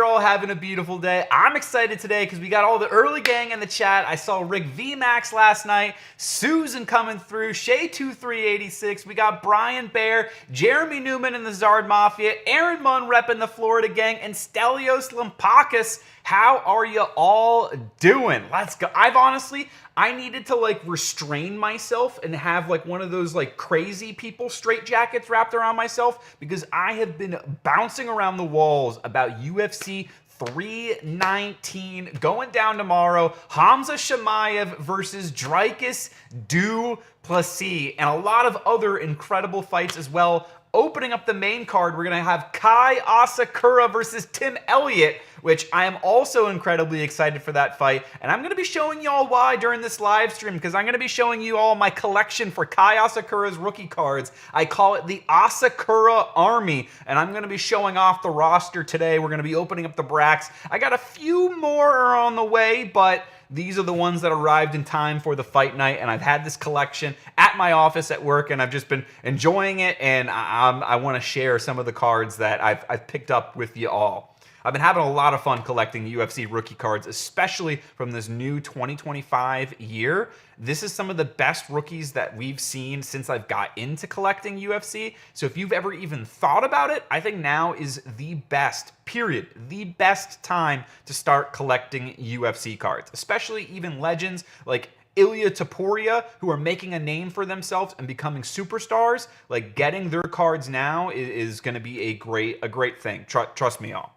all having a beautiful day. I'm excited today because we got all the early gang in the chat. I saw Rick VMAX last night, Susan coming through, Shay2386. We got Brian Bear, Jeremy Newman in the Zard Mafia, Aaron Munn repping the Florida gang, and Stelios Lampakis. How are you all doing? Let's go. I needed to like restrain myself and have like one of those like crazy people straight jackets wrapped around myself because I have been bouncing around the walls about UFC 319 going down tomorrow. Hamza Shemaev versus Dricus Du Plessis, and a lot of other incredible fights as well. Opening up the main card, we're going to have Kai Asakura versus Tim Elliott, which I am also incredibly excited for that fight. And I'm going to be showing you all why during this live stream, because I'm going to be showing you all my collection for Kai Asakura's rookie cards. I call it the Asakura Army, and I'm going to be showing off the roster today. We're going to be opening up the bracks. I got a few more on the way, but these are the ones that arrived in time for the fight night, and I've had this collection at my office at work, and I've just been enjoying it, and I want to share some of the cards that I've picked up with you all. I've been having a lot of fun collecting UFC rookie cards, especially from this new 2025 year. This is some of the best rookies that we've seen since I've got into collecting UFC. So if you've ever even thought about it, I think now is the best, period, the best time to start collecting UFC cards, especially even legends like Ilya Topuria, who are making a name for themselves and becoming superstars. Like, getting their cards now is going to be a great thing. Trust me, all.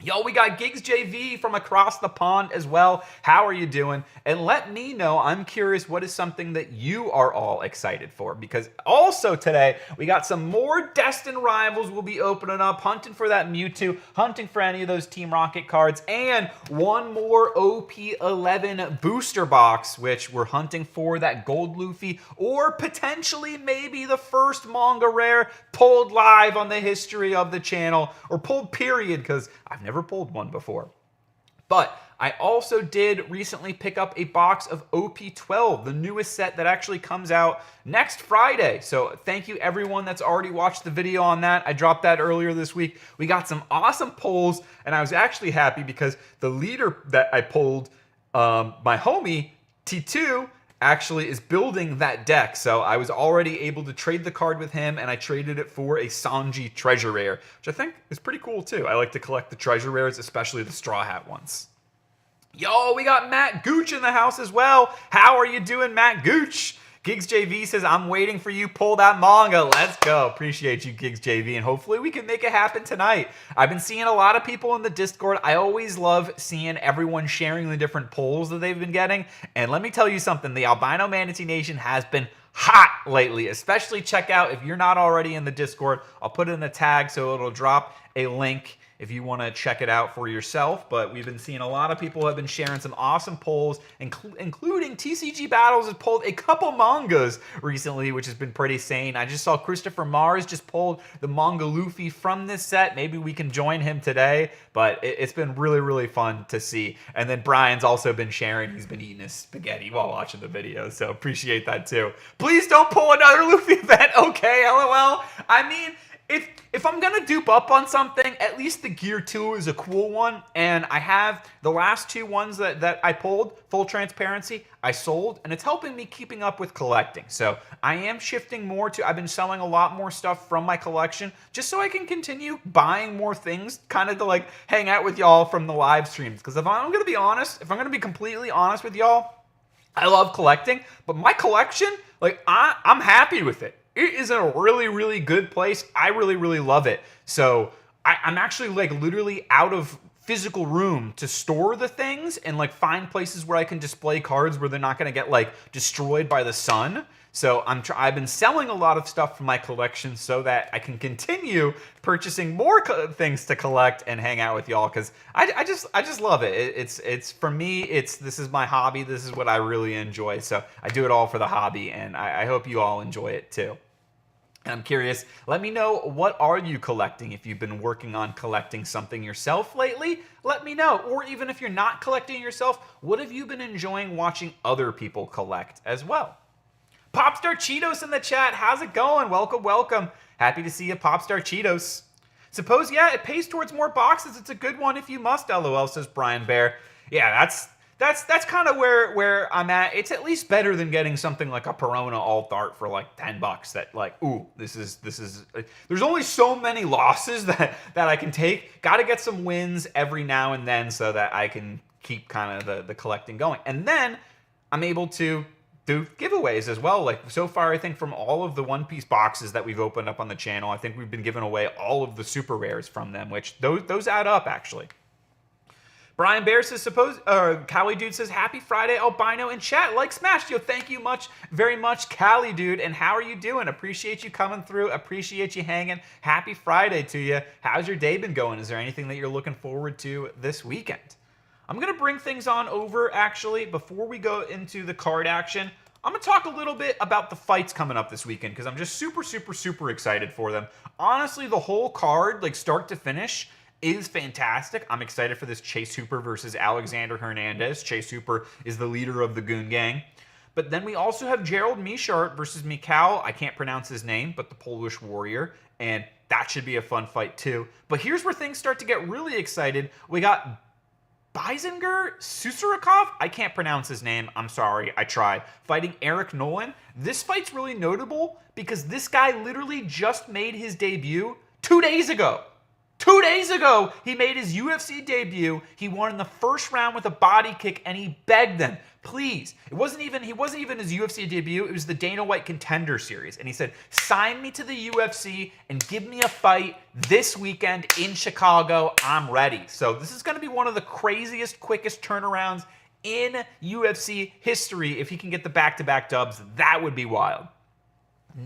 Yo, we got Gigs JV from across the pond as well. How are you doing? And let me know, I'm curious, what is something that you are all excited for? Because also today, we got some more Destined rivals we'll be opening up, hunting for that Mewtwo, hunting for any of those Team Rocket cards, and one more OP11 booster box, which we're hunting for that Gold Luffy, or potentially maybe the first manga rare pulled live on the history of the channel, or pulled period, because I've never pulled one before. But I also did recently pick up a box of OP12, the newest set that actually comes out next Friday. So thank you everyone that's already watched the video on that. I dropped that earlier this week. We got some awesome pulls, and I was actually happy because the leader that I pulled, my homie T2, actually is building that deck. So I was already able to trade the card with him, and I traded it for a Sanji treasure rare, which I think is pretty cool too. I like to collect the treasure rares, especially the Straw Hat ones. Yo, we got Matt Gooch in the house as well. How are you doing, Matt Gooch? Gigs JV says, I'm waiting for you. Pull that manga. Let's go. Appreciate you, Gigs JV, and hopefully we can make it happen tonight. I've been seeing a lot of people in the Discord. I always love seeing everyone sharing the different polls that they've been getting. And let me tell you something. The Albino Manatee Nation has been hot lately. Especially check out, if you're not already in the Discord, I'll put it in the tag so it'll drop a link if you want to check it out for yourself. But we've been seeing a lot of people have been sharing some awesome polls, including TCG Battles has pulled a couple mangas recently, which has been pretty sane. I just saw Christopher Mars just pulled the manga Luffy from this set. Maybe we can join him today, but it's been really fun to see. And then Brian's also been sharing. He's been eating his spaghetti while watching the video, so appreciate that too. Please don't pull another Luffy event, okay, LOL. I mean, if I'm going to dupe up on something, at least the Gear 2 is a cool one. And I have the last two ones that I pulled, full transparency, I sold. And it's helping me keeping up with collecting. So I am shifting more to, I've been selling a lot more stuff from my collection just so I can continue buying more things, kind of to like hang out with y'all from the live streams. Because if I'm going to be honest, if I'm going to be completely honest with y'all, I love collecting. But my collection, like I'm happy with it. It is a really good place. I really love it. So I'm actually like literally out of physical room to store the things and like find places where I can display cards where they're not going to get like destroyed by the sun. So I've been selling a lot of stuff from my collection so that I can continue purchasing more things to collect and hang out with y'all, because I just love it. It's for me, this is my hobby. This is what I really enjoy. So I do it all for the hobby, and I hope you all enjoy it too. And I'm curious, let me know, what are you collecting? If you've been working on collecting something yourself lately, let me know. Or even if you're not collecting yourself, what have you been enjoying watching other people collect as well? Popstar Cheetos in the chat, how's it going? Welcome. Happy to see you, Popstar Cheetos. Suppose, yeah, it pays towards more boxes. It's a good one if you must, LOL, says Brian Bear. Yeah, that's kind of where I'm at. It's at least better than getting something like a Perona Alt Art for like $10. That like, ooh, this is. There's only so many losses that I can take. Got to get some wins every now and then so that I can keep kind of the collecting going. And then I'm able to do giveaways as well. Like so far, I think from all of the One Piece boxes that we've opened up on the channel, I think we've been giving away all of the super rares from them, which those add up actually. Brian Bear says, Cali Dude says, happy Friday, Albino in chat. Like Smash, yo, thank you very much, Cali Dude. And how are you doing? Appreciate you coming through. Appreciate you hanging. Happy Friday to you. How's your day been going? Is there anything that you're looking forward to this weekend? I'm going to bring things on over, actually, before we go into the card action. I'm going to talk a little bit about the fights coming up this weekend because I'm just super, super, super excited for them. Honestly, the whole card, like start to finish, is fantastic. I'm excited for this Chase Hooper versus Alexander Hernandez. Chase Hooper is the leader of the Goon Gang. But then we also have Gerald Michart versus Mikhail. I can't pronounce his name, but the Polish warrior. And that should be a fun fight too. But here's where things start to get really excited. We got Bizinger Susurikov, I can't pronounce his name, I'm sorry, I tried, fighting Eric Nolan. This fight's really notable because this guy literally just made his debut 2 days ago. 2 days ago, he made his UFC debut. He won in the first round with a body kick, and he begged them, please. He wasn't even his UFC debut. It was the Dana White Contender Series. And he said, sign me to the UFC and give me a fight this weekend in Chicago. I'm ready. So this is going to be one of the craziest, quickest turnarounds in UFC history. If he can get the back-to-back dubs, that would be wild.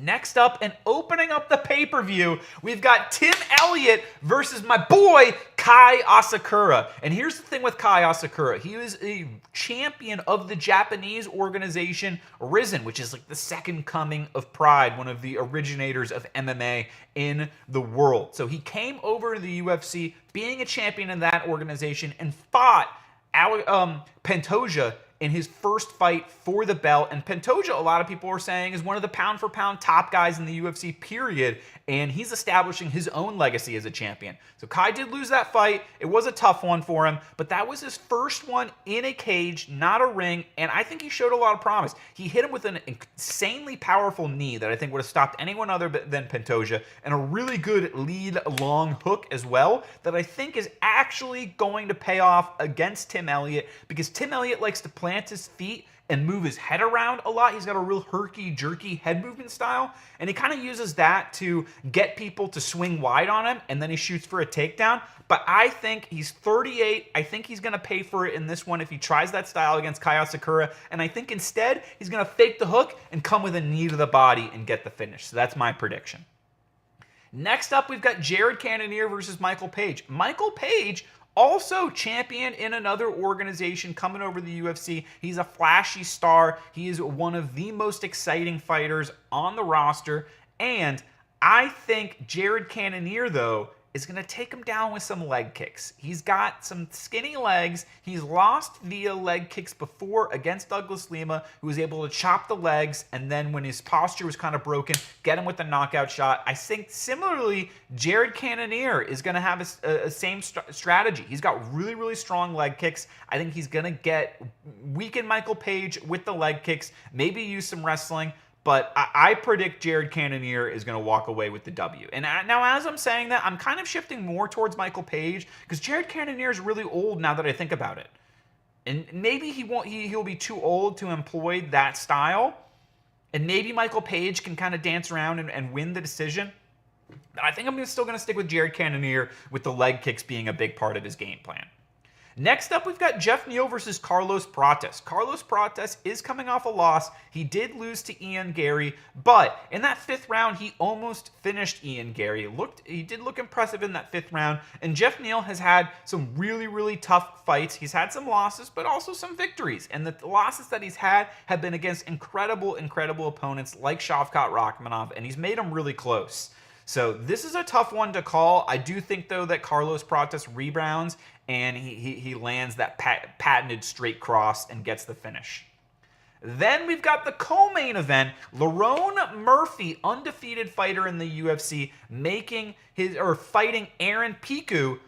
Next up, and opening up the pay-per-view, we've got Tim Elliott versus my boy, Kai Asakura. And here's the thing with Kai Asakura. He is a champion of the Japanese organization Risen, which is like the second coming of Pride, one of the originators of MMA in the world. So he came over to the UFC being a champion in that organization and fought Pantoja in his first fight for the belt. And Pantoja, a lot of people are saying, is one of the pound-for-pound top guys in the UFC, period. And he's establishing his own legacy as a champion. So Kai did lose that fight. It was a tough one for him, but that was his first one in a cage, not a ring, and I think he showed a lot of promise. He hit him with an insanely powerful knee that I think would have stopped anyone other than Pantoja, and a really good lead long hook as well that I think is actually going to pay off against Tim Elliott, because Tim Elliott likes to plant his feet and move his head around a lot. He's got a real herky-jerky head movement style, and he kind of uses that to get people to swing wide on him, and then he shoots for a takedown. But I think he's 38. I think he's going to pay for it in this one if he tries that style against Kai Asakura, and I think instead he's going to fake the hook and come with a knee to the body and get the finish. So that's my prediction. Next up, we've got Jared Cannonier versus Michael Page. Michael Page, also champion in another organization, coming over the UFC. He's a flashy star. He is one of the most exciting fighters on the roster. And I think Jared Cannonier, though, is going to take him down with some leg kicks. He's got some skinny legs. He's lost via leg kicks before against Douglas Lima, who was able to chop the legs, and then when his posture was kind of broken, get him with the knockout shot. I think similarly, Jared Cannonier is going to have a same strategy. He's got really, really strong leg kicks. I think he's going to weaken Michael Page with the leg kicks, maybe use some wrestling. But I predict Jared Cannonier is going to walk away with the W. And now, as I'm saying that, I'm kind of shifting more towards Michael Page, because Jared Cannonier is really old now that I think about it. And maybe he'll be too old to employ that style. And maybe Michael Page can kind of dance around and win the decision. But I think I'm still going to stick with Jared Cannonier, with the leg kicks being a big part of his game plan. Next up, we've got Jeff Neal versus Carlos Prates. Carlos Prates is coming off a loss. He did lose to Ian Gary, but in that fifth round, he almost finished Ian Gary. He did look impressive in that fifth round, and Jeff Neal has had some really, really tough fights. He's had some losses, but also some victories, and the losses that he's had have been against incredible, incredible opponents like Shavkat Rakhmonov, and he's made them really close. So this is a tough one to call. I do think, though, that Carlos Prates rebounds and he lands that patented straight cross and gets the finish. Then we've got the co-main event, Lerone Murphy, undefeated fighter in the UFC, fighting Aaron Pico,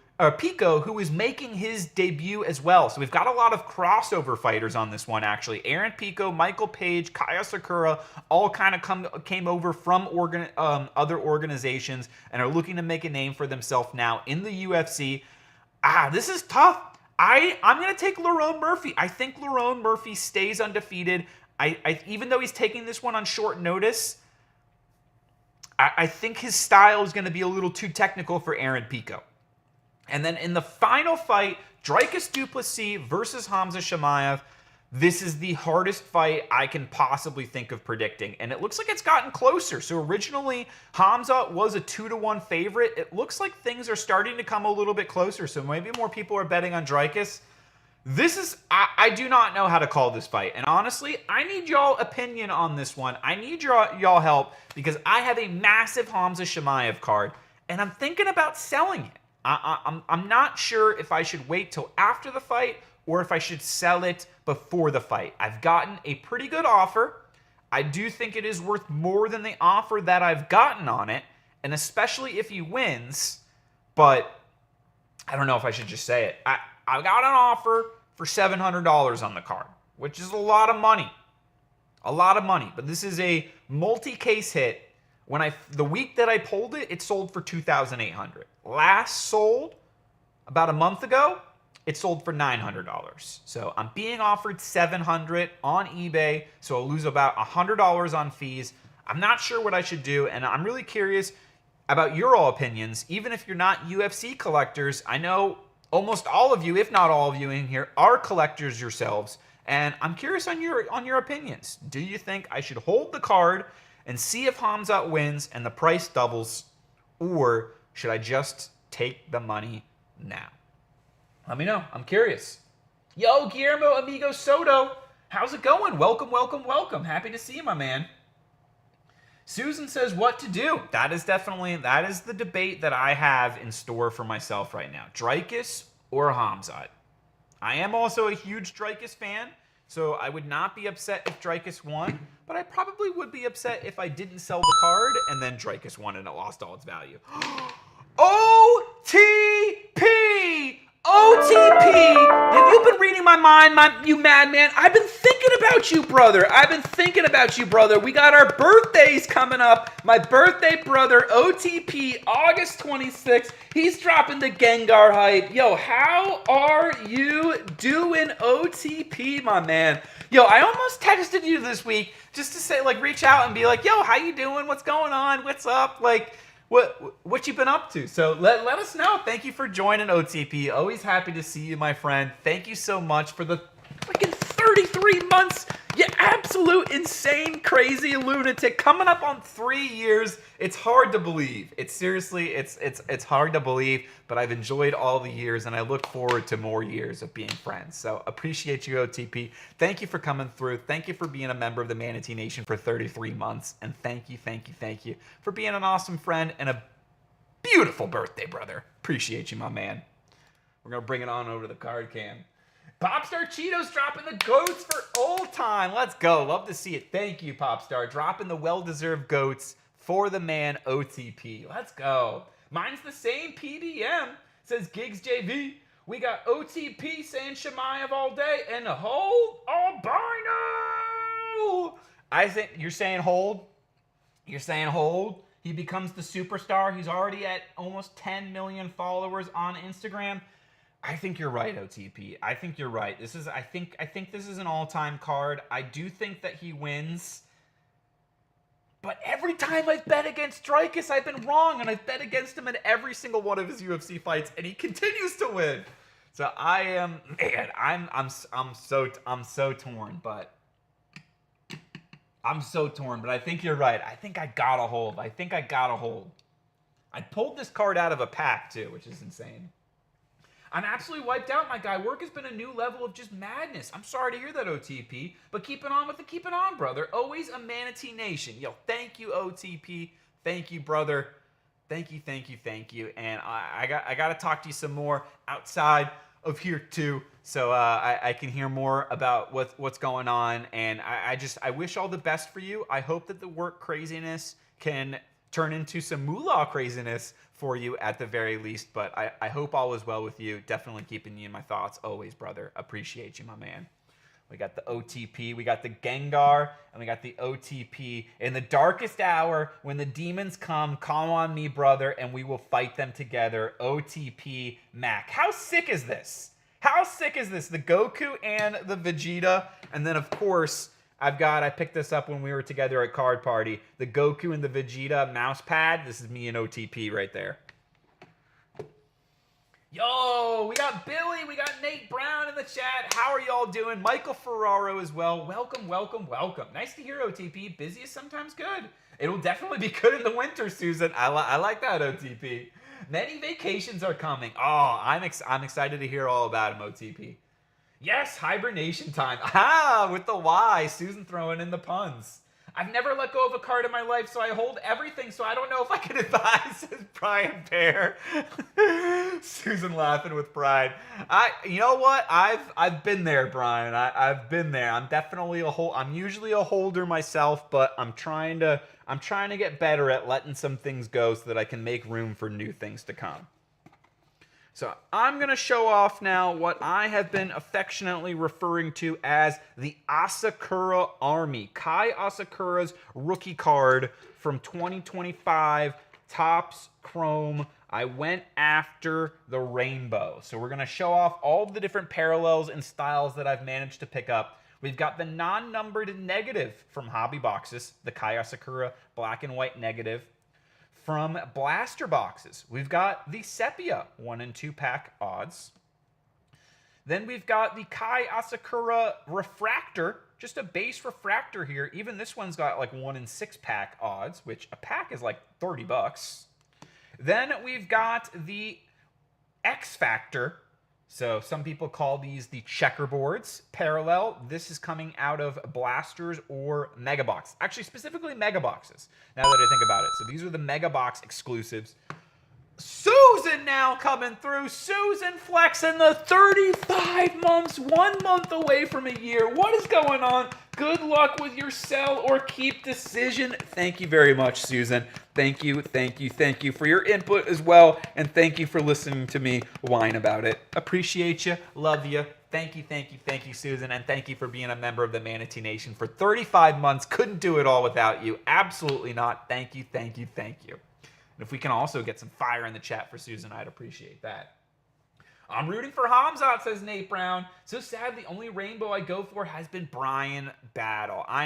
who is making his debut as well. So we've got a lot of crossover fighters on this one, actually. Aaron Pico, Michael Page, Kaya Sakura, all kind of came over from other organizations and are looking to make a name for themselves now in the UFC. This is tough. I'm going to take Lerone Murphy. I think Lerone Murphy stays undefeated. Even though he's taking this one on short notice, I think his style is going to be a little too technical for Aaron Pico. And then in the final fight, Dricus du Plessis versus Hamza Chimaev. This is the hardest fight I can possibly think of predicting. And it looks like it's gotten closer. So originally, Hamza was a 2-1 favorite. It looks like things are starting to come a little bit closer. So maybe more people are betting on Dricus. I do not know how to call this fight. And honestly, I need y'all opinion on this one. I need y'all help because I have a massive Hamza Chimaev card. And I'm thinking about selling it. I'm not sure if I should wait till after the fight or if I should sell it before the fight. I've gotten a pretty good offer. I do think it is worth more than the offer that I've gotten on it, and especially if he wins, but I don't know if I should just say it. I got an offer for $700 on the card, which is a lot of money. A lot of money, but this is a multi-case hit. The week that I pulled it, it sold for $2,800. Last sold about a month ago, it sold for $900. So I'm being offered $700 on eBay, so I'll lose about $100 on fees. I'm not sure what I should do, and I'm really curious about your all opinions. Even if you're not UFC collectors, I know almost all of you, if not all of you in here, are collectors yourselves, and I'm curious on your opinions. Do you think I should hold the card and see if Hamza wins and the price doubles, or should I just take the money now? Let me know. I'm curious. Yo, Guillermo Amigo Soto. How's it going? Welcome, welcome, welcome. Happy to see you, my man. Susan says what to do. That is the debate that I have in store for myself right now. Dricus or Hamza. I am also a huge Dricus fan, so I would not be upset if Dricus won, but I probably would be upset if I didn't sell the card and then Dricus won and it lost all its value. OTP! OTP! Have you been reading my mind, you madman? I've been thinking about you, brother. We got our birthdays coming up. My birthday brother, OTP, August 26th. He's dropping the Gengar hype. Yo, how are you doing, OTP, my man? Yo, I almost texted you this week just to say, reach out and be like, yo, how you doing? What's going on? What's up? What you been up to? So let us know. Thank you for joining, OTP. Always happy to see you, my friend. Thank you so much for the freaking 33 months. You absolute insane, crazy lunatic. Coming up on 3 years. It's hard to believe. It's hard to believe, but I've enjoyed all the years and I look forward to more years of being friends. So appreciate you, OTP. Thank you for coming through. Thank you for being a member of the Manatee Nation for 33 months. And thank you for being an awesome friend and a beautiful birthday, brother. Appreciate you, my man. We're going to bring it on over to the card cam. Popstar Cheetos dropping the goats for old time. Let's go. Love to see it. Thank you, Popstar. Dropping the well-deserved goats for the man, OTP. Let's go. Mine's the same PDM. Says Gigs JV. We got OTP saying Chimaev all day and hold Albino. I think you're saying hold. You're saying hold. He becomes the superstar. He's already at almost 10 million followers on Instagram. I think you're right, OTP. I think you're right. I think this is an all-time card. I do think that he wins. But every time I've bet against Dricus, I've been wrong, and I've bet against him in every single one of his UFC fights, and he continues to win. So I am, man, I'm so torn, but I think you're right. I think I got a hold. I pulled this card out of a pack too, which is insane. I'm absolutely wiped out, my guy. Work has been a new level of just madness. I'm sorry to hear that, OTP, but keep it on with the keep it on, brother. Always a Manatee Nation. Yo, thank you, OTP. Thank you, brother. Thank you. And I got to talk to you some more outside of here too, so I can hear more about what's going on, and I wish all the best for you. I hope that the work craziness can turn into some moolah craziness for you at the very least, but I hope all is well with you. Definitely keeping you in my thoughts always, brother. Appreciate you, my man. We got the OTP, we got the Gengar, and we got the OTP. In the darkest hour, when the demons come, call on me, brother, and we will fight them together. OTP Mac. How sick is this? How sick is this? The Goku and the Vegeta. And then, of course, I picked this up when we were together at Card Party. The Goku and the Vegeta mouse pad. This is me and OTP right there. Yo, we got Billy, we got Nate Brown in the chat. How are y'all doing? Michael Ferraro as well. Welcome, welcome, welcome. Nice to hear, OTP. Busy is sometimes good. It'll definitely be good in the winter, Susan. I like that, OTP. Many vacations are coming. Oh, I'm excited to hear all about him, OTP. Yes, hibernation time. Ah, with the Y. Susan throwing in the puns. I've never let go of a card in my life, so I hold everything, so I don't know if I can advise, says Brian Bear. Susan laughing with pride. You know what? I've been there, Brian. I've been there. I'm definitely I'm usually a holder myself, but I'm trying to get better at letting some things go so that I can make room for new things to come. So I'm going to show off now what I have been affectionately referring to as the Asakura Army. Kai Asakura's rookie card from 2025, Topps Chrome. I went after the rainbow. So we're going to show off all the different parallels and styles that I've managed to pick up. We've got the non-numbered negative from Hobby Boxes, the Kai Asakura black and white negative. From Blaster Boxes, we've got the Sepia 1 and 2 pack odds. Then we've got the Kai Asakura Refractor, just a base refractor here. Even this one's got like 1 and 6 pack odds, which a pack is like 30 bucks. Then we've got the X Factor. So some people call these the checkerboards parallel. This is coming out of blasters or mega box. Actually, specifically mega boxes, now that I think about it. So these are the mega box exclusives. Susan now coming through. Susan flexing the 35 months, 1 month away from a year. What is going on? Good luck with your sell or keep decision. Thank you very much, Susan. Thank you, thank you, thank you for your input as well. And thank you for listening to me whine about it. Appreciate you. Love you. Thank you, thank you, thank you, Susan. And thank you for being a member of the Manatee Nation for 35 months. Couldn't do it all without you. Absolutely not. Thank you, thank you, thank you. And if we can also get some fire in the chat for Susan, I'd appreciate that. I'm rooting for Hamzat, says Nate Brown. So sad, the only rainbow I go for has been Brian Battle. I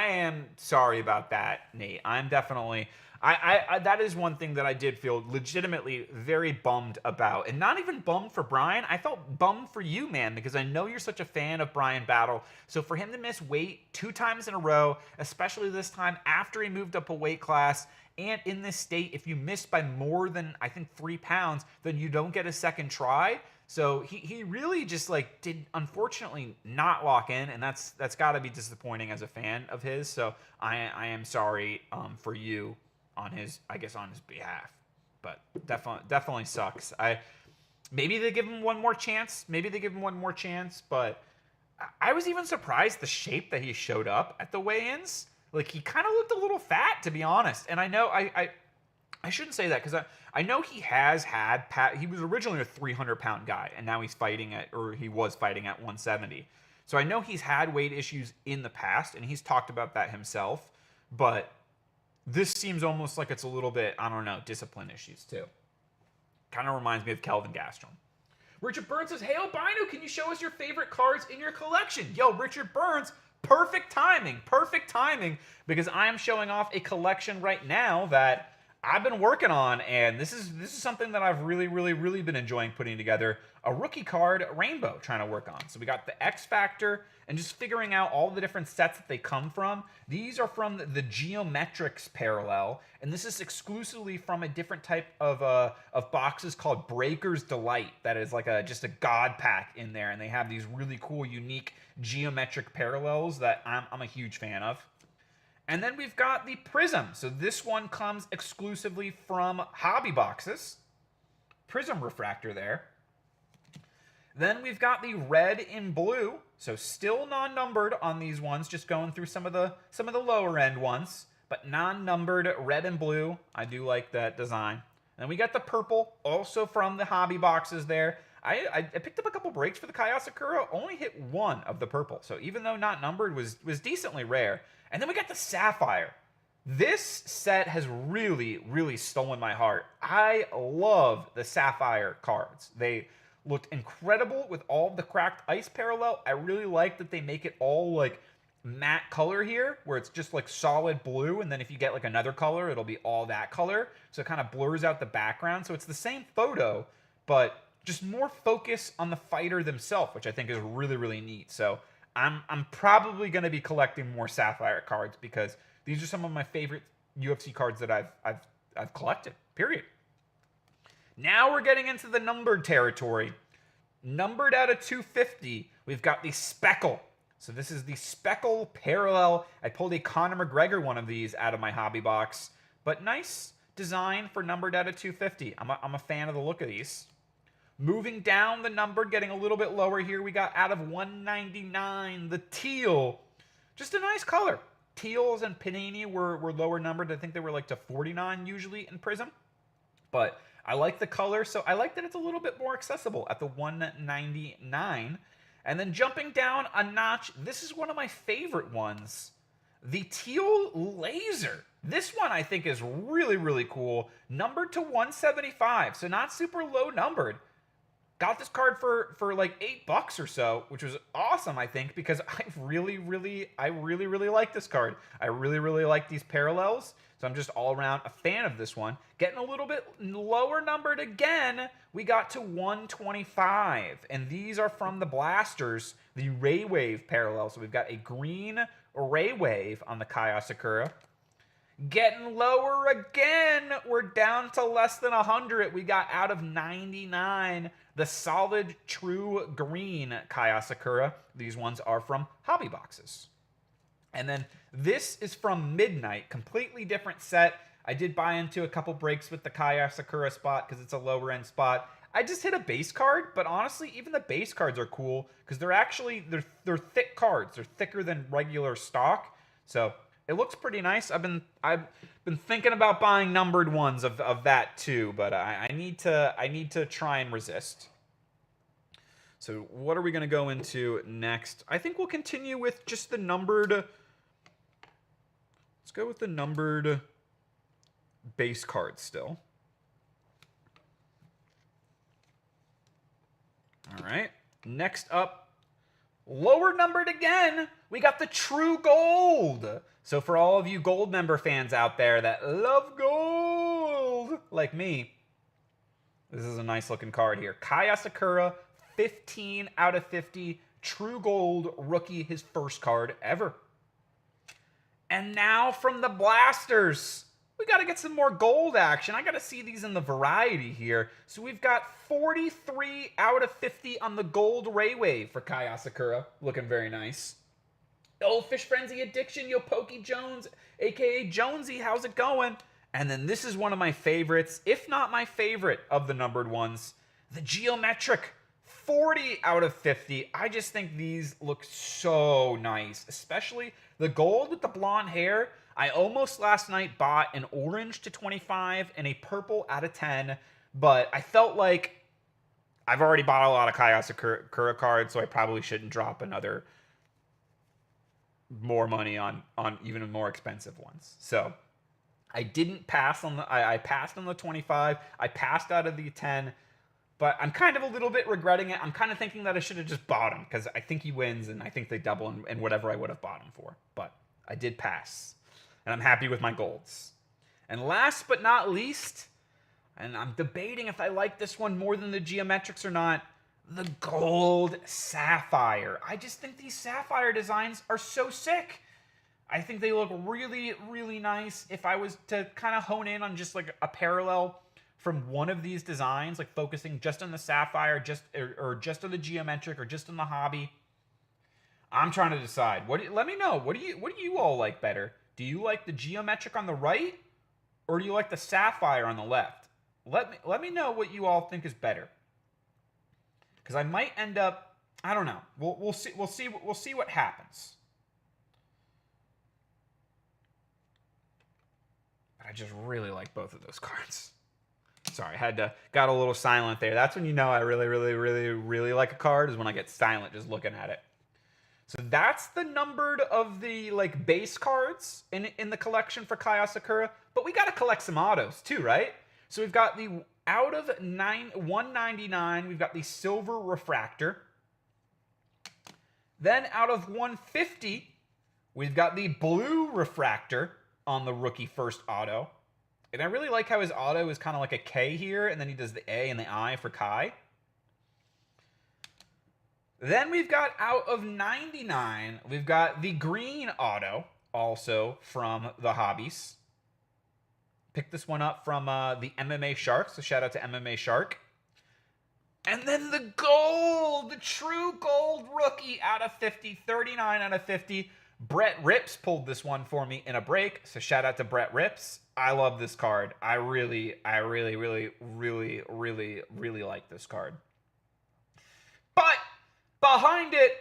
am sorry about that, Nate. I'm definitely... that is one thing that I did feel legitimately very bummed about. And not even bummed for Brian. I felt bummed for you, man, because I know you're such a fan of Brian Battle. So for him to miss weight 2 times in a row, especially this time after he moved up a weight class, and in this state, if you miss by more than, I think, 3 pounds, then you don't get a second try. So he really just like did, unfortunately, not lock in, and that's got to be disappointing as a fan of his. So I am sorry for you on his, I guess, on his behalf. But definitely sucks. Maybe they give him one more chance. Maybe they give him one more chance. But I was even surprised the shape that he showed up at the weigh-ins. Like, he kind of looked a little fat, to be honest. And I know I shouldn't say that, because I know he has had, he was originally a 300-pound guy, and now he's fighting at, or he was fighting at 170. So I know he's had weight issues in the past, and he's talked about that himself. But this seems almost like it's a little bit, I don't know, discipline issues, too. Kind of reminds me of Kelvin Gaston. Richard Burns says, hey, Albino, can you show us your favorite cards in your collection? Yo, Richard Burns, perfect timing, because I am showing off a collection right now that I've been working on, and this is something that I've really been enjoying putting together. A rookie card rainbow trying to work on. So we got the X Factor and just figuring out all the different sets that they come from. These are from the Geometrics parallel, and this is exclusively from a different type of boxes called Breaker's Delight. That is like just a god pack in there, and they have these really cool, unique geometric parallels that I'm a huge fan of. And then we've got the Prism. So this one comes exclusively from Hobby Boxes. Prism refractor there. Then we've got the red and blue, so still non-numbered on these ones, just going through some of the lower end ones, but non-numbered red and blue. I do like that design. And we got the purple, also from the hobby boxes there. I picked up a couple breaks for the Kayasakura, only hit one of the purple, so even though not numbered, was decently rare. And then we got the sapphire. This set has really, really stolen my heart. I love the sapphire cards. They looked incredible with all the cracked ice parallel. I really like that they make it all like matte color here, where it's just like solid blue, and then if you get like another color, it'll be all that color. So it kind of blurs out the background. So it's the same photo, but just more focus on the fighter themselves, which I think is really, really neat. So I'm probably going to be collecting more sapphire cards because these are some of my favorite UFC cards that I've collected. Period. Now we're getting into the numbered territory. Numbered out of 250, we've got the Speckle. So this is the Speckle Parallel. I pulled a Conor McGregor one of these out of my hobby box, but nice design for numbered out of 250. I'm a fan of the look of these. Moving down the numbered, getting a little bit lower here, we got out of 199, the teal. Just a nice color. Teals and Panini were lower numbered. I think they were like to 49 usually in Prism. But I like the color, so I like that it's a little bit more accessible at the 199. And then jumping down a notch, this is one of my favorite ones. The teal laser. This one I think is really, really cool. Numbered to 175, so not super low numbered. Got this card for like $8 or so, which was awesome, I think, because I really, really like this card. I really, really like these parallels, so I'm just all around a fan of this one. Getting a little bit lower numbered again, we got to 125, and these are from the blasters, the Ray Wave parallel. So we've got a green Ray Wave on the Kayasakura. Getting lower again, we're down to less than 100. We got out of 99 the solid true green Kayasakura. These ones are from hobby boxes. And then this is from Midnight, completely different set. I did buy into a couple breaks with the Kayasakura spot because it's a lower end spot. I just hit a base card, but honestly, even the base cards are cool because they're thick cards. They're thicker than regular stock. So it looks pretty nice. I've been thinking about buying numbered ones of that too, but I need to try and resist. So what are we going to go into next? I think we'll continue with just the numbered. Let's go with the numbered base cards still. All right. Next up, lower numbered again, we got the True Gold. So for all of you Gold member fans out there that love gold, like me, this is a nice looking card here. Kayasakura, 15 out of 50, True Gold rookie, his first card ever. And now from the blasters, we got to get some more gold action. I got to see these in the variety here. So we've got 43 out of 50 on the gold Ray Wave for Kayasakura. Looking very nice. Oh, Fish Frenzy Addiction, yo Pokey Jones, a.k.a. Jonesy, how's it going? And then this is one of my favorites, if not my favorite of the numbered ones, the Geometric, 40 out of 50. I just think these look so nice, especially the gold with the blonde hair. I almost last night bought an orange to 25 and a purple out of 10, but I felt like I've already bought a lot of Kayasakura cards, so I probably shouldn't drop another more money on even more expensive ones. So I didn't pass on the I passed on the 25. I passed out of the 10, but I'm kind of a little bit regretting it. I'm kind of thinking that I should have just bought him because I think he wins and I think they double in whatever I would have bought him for. But I did pass, and I'm happy with my golds. And last but not least, and I'm debating if I like this one more than the Geometrics or not, the Gold Sapphire. I just think these Sapphire designs are so sick. I think they look really, really nice. If I was to kind of hone in on just like a parallel from one of these designs, like focusing just on the Sapphire, or just on the Geometric, or just on the hobby, I'm trying to decide. Let me know. What do you all like better? Do you like the Geometric on the right, or do you like the Sapphire on the left? Let me know what you all think is better. because I might end up, I don't know. We'll see what happens. But I just really like both of those cards. Sorry, got a little silent there. That's when you know I really like a card, is when I get silent just looking at it. So that's the numbered of the like base cards in the collection for Kai Asakura. But we got to collect some autos too, right? So we've got the out of 199, we've got the silver refractor. Then out of 150, we've got the blue refractor on the rookie first auto. And I really like how his auto is kind of like a K here, and then he does the A and the I for Kai. Then we've got out of 99, we've got the green auto, also from the Hobbies. Picked this one up from the MMA Shark, so shout out to MMA Shark. And then the gold, the true gold rookie out of 50, 39 out of 50. Brett Rips pulled this one for me in a break, so shout out to Brett Rips. I love this card. I really like this card. But behind it,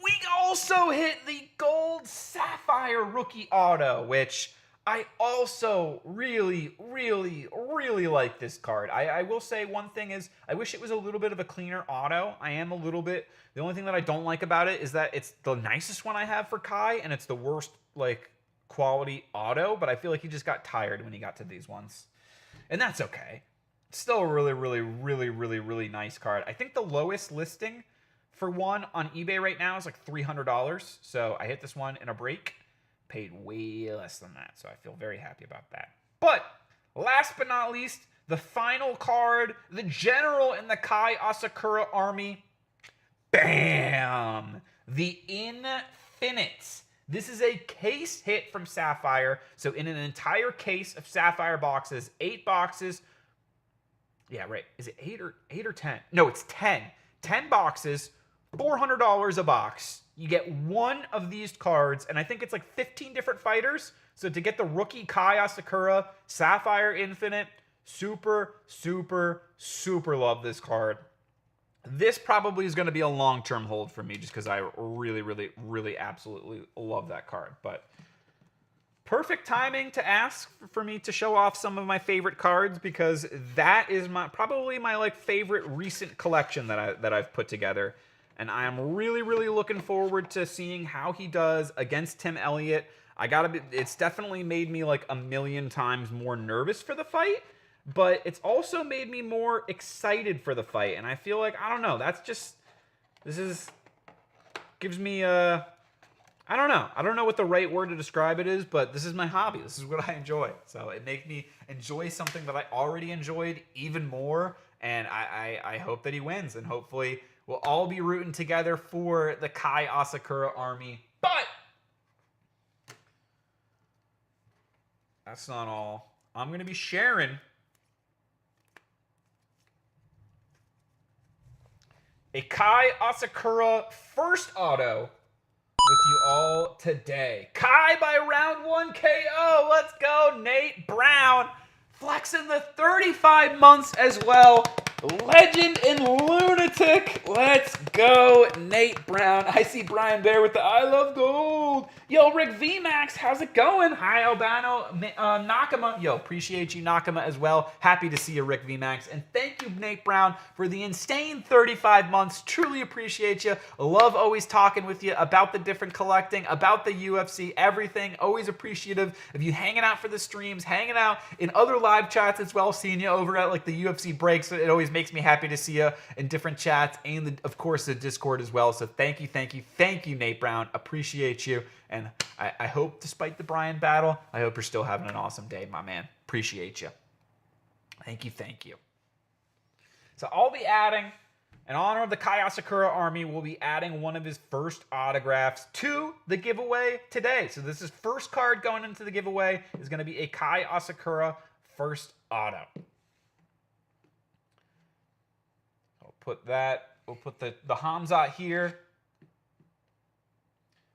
we also hit the gold sapphire rookie auto, which I also really like this card. I will say one thing is, I wish it was a little bit of a cleaner auto. I am a little bit, the only thing that I don't like about it is that it's the nicest one I have for Kai, and it's the worst, like, quality auto, but I feel like he just got tired when he got to these ones. And that's okay. It's still a really nice card. I think the lowest listing for one on eBay right now is like $300. So I hit this one in a break. Paid way less than that. So I feel very happy about that. But last but not least, the final card, the general in the Kai Asakura army. Bam! The Infinite. This is a case hit from Sapphire. So in an entire case of Sapphire boxes, 8 boxes. Yeah, right. Is it 8 or 10? No, it's 10. 10 boxes, $400 a box. You get one of these cards, and I think it's like 15 different fighters. So to get the rookie Kai Asakura, Sapphire Infinite, super love this card. This probably is going to be a long-term hold for me just because I really absolutely love that card. But perfect timing to ask for me to show off some of my favorite cards, because that is probably my like favorite recent collection that I've put together. And I am really looking forward to seeing how he does against Tim Elliott. It's definitely made me like a million times more nervous for the fight, but it's also made me more excited for the fight. And I feel like, I don't know, gives me a, I don't know what the right word to describe it is, but this is my hobby. This is what I enjoy. So it makes me enjoy something that I already enjoyed even more. And I hope that he wins, and hopefully we'll all be rooting together for the Kai Asakura army. But that's not all. I'm going to be sharing a Kai Asakura first auto with you all today. Kai by round 1 KO. Let's go, Nate Brown. Flexing the 35 months as well. Legend and Lunatic. Let's go, Nate Brown. I see Brian Bear with the I love gold. Yo, Rick VMAX, how's it going? Hi, Albino Nakama. Yo, appreciate you, Nakama, as well. Happy to see you, Rick VMAX. And thank you, Nate Brown, for the insane 35 months. Truly appreciate you. Love always talking with you about the different collecting, about the UFC, everything. Always appreciative of you hanging out for the streams, hanging out in other live chats as well, seeing you over at like the UFC breaks. It always makes me happy to see you in different chats, and of course the Discord as well. So thank you, Nate Brown. Appreciate you. And I hope, despite the Brian battle, I hope you're still having an awesome day, my man. Appreciate you. Thank you. So I'll be adding, in honor of the Kai Asakura army, we'll be adding one of his first autographs to the giveaway today. So this is first card going into the giveaway is going to be a Kai Asakura first auto. We'll put the Hamzat here.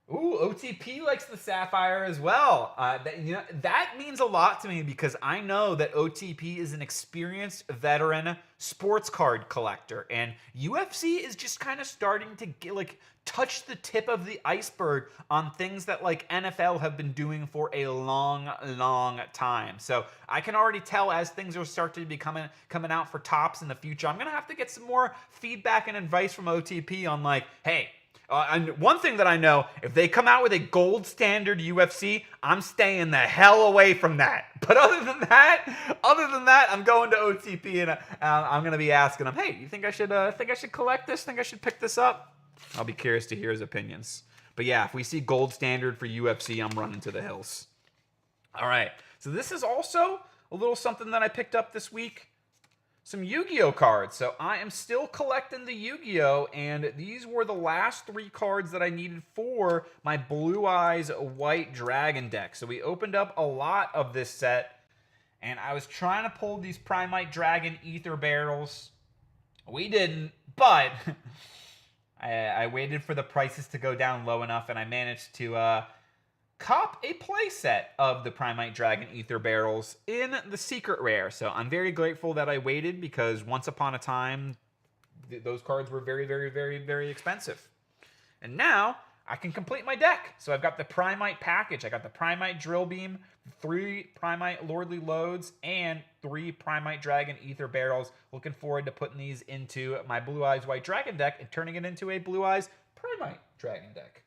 Ooh, OTP likes the Sapphire as well. That means a lot to me because I know that OTP is an experienced veteran sports card collector, and UFC is just kind of starting to touch the tip of the iceberg on things that like NFL have been doing for a long, long time. So I can already tell as things will start to be coming out for Topps in the future, I'm gonna have to get some more feedback and advice from OTP on like, hey. And one thing that I know, if they come out with a gold standard UFC, I'm staying the hell away from that. But other than that, I'm going to OTP and I'm going to be asking him, hey, you think I should collect this? Think I should pick this up? I'll be curious to hear his opinions. But yeah, if we see gold standard for UFC, I'm running to the hills. All right, so this is also a little something that I picked up this week. Some Yu-Gi-Oh cards. So I am still collecting the Yu-Gi-Oh, and these were the last 3 cards that I needed for my Blue Eyes White Dragon deck. So we opened up a lot of this set, and I was trying to pull these Primite Dragon Ether Barrels. We didn't, but I waited for the prices to go down low enough, and I managed to cop a playset of the Primite Dragon Ether Barrels in the secret rare. So I'm very grateful that I waited because once upon a time, those cards were very, very, very, very expensive. And now I can complete my deck. So I've got the Primite package. I got the Primite Drill Beam, 3 Primite Lordly Loads, and 3 Primite Dragon Ether Barrels. Looking forward to putting these into my Blue Eyes White Dragon deck and turning it into a Blue Eyes Primite Dragon deck.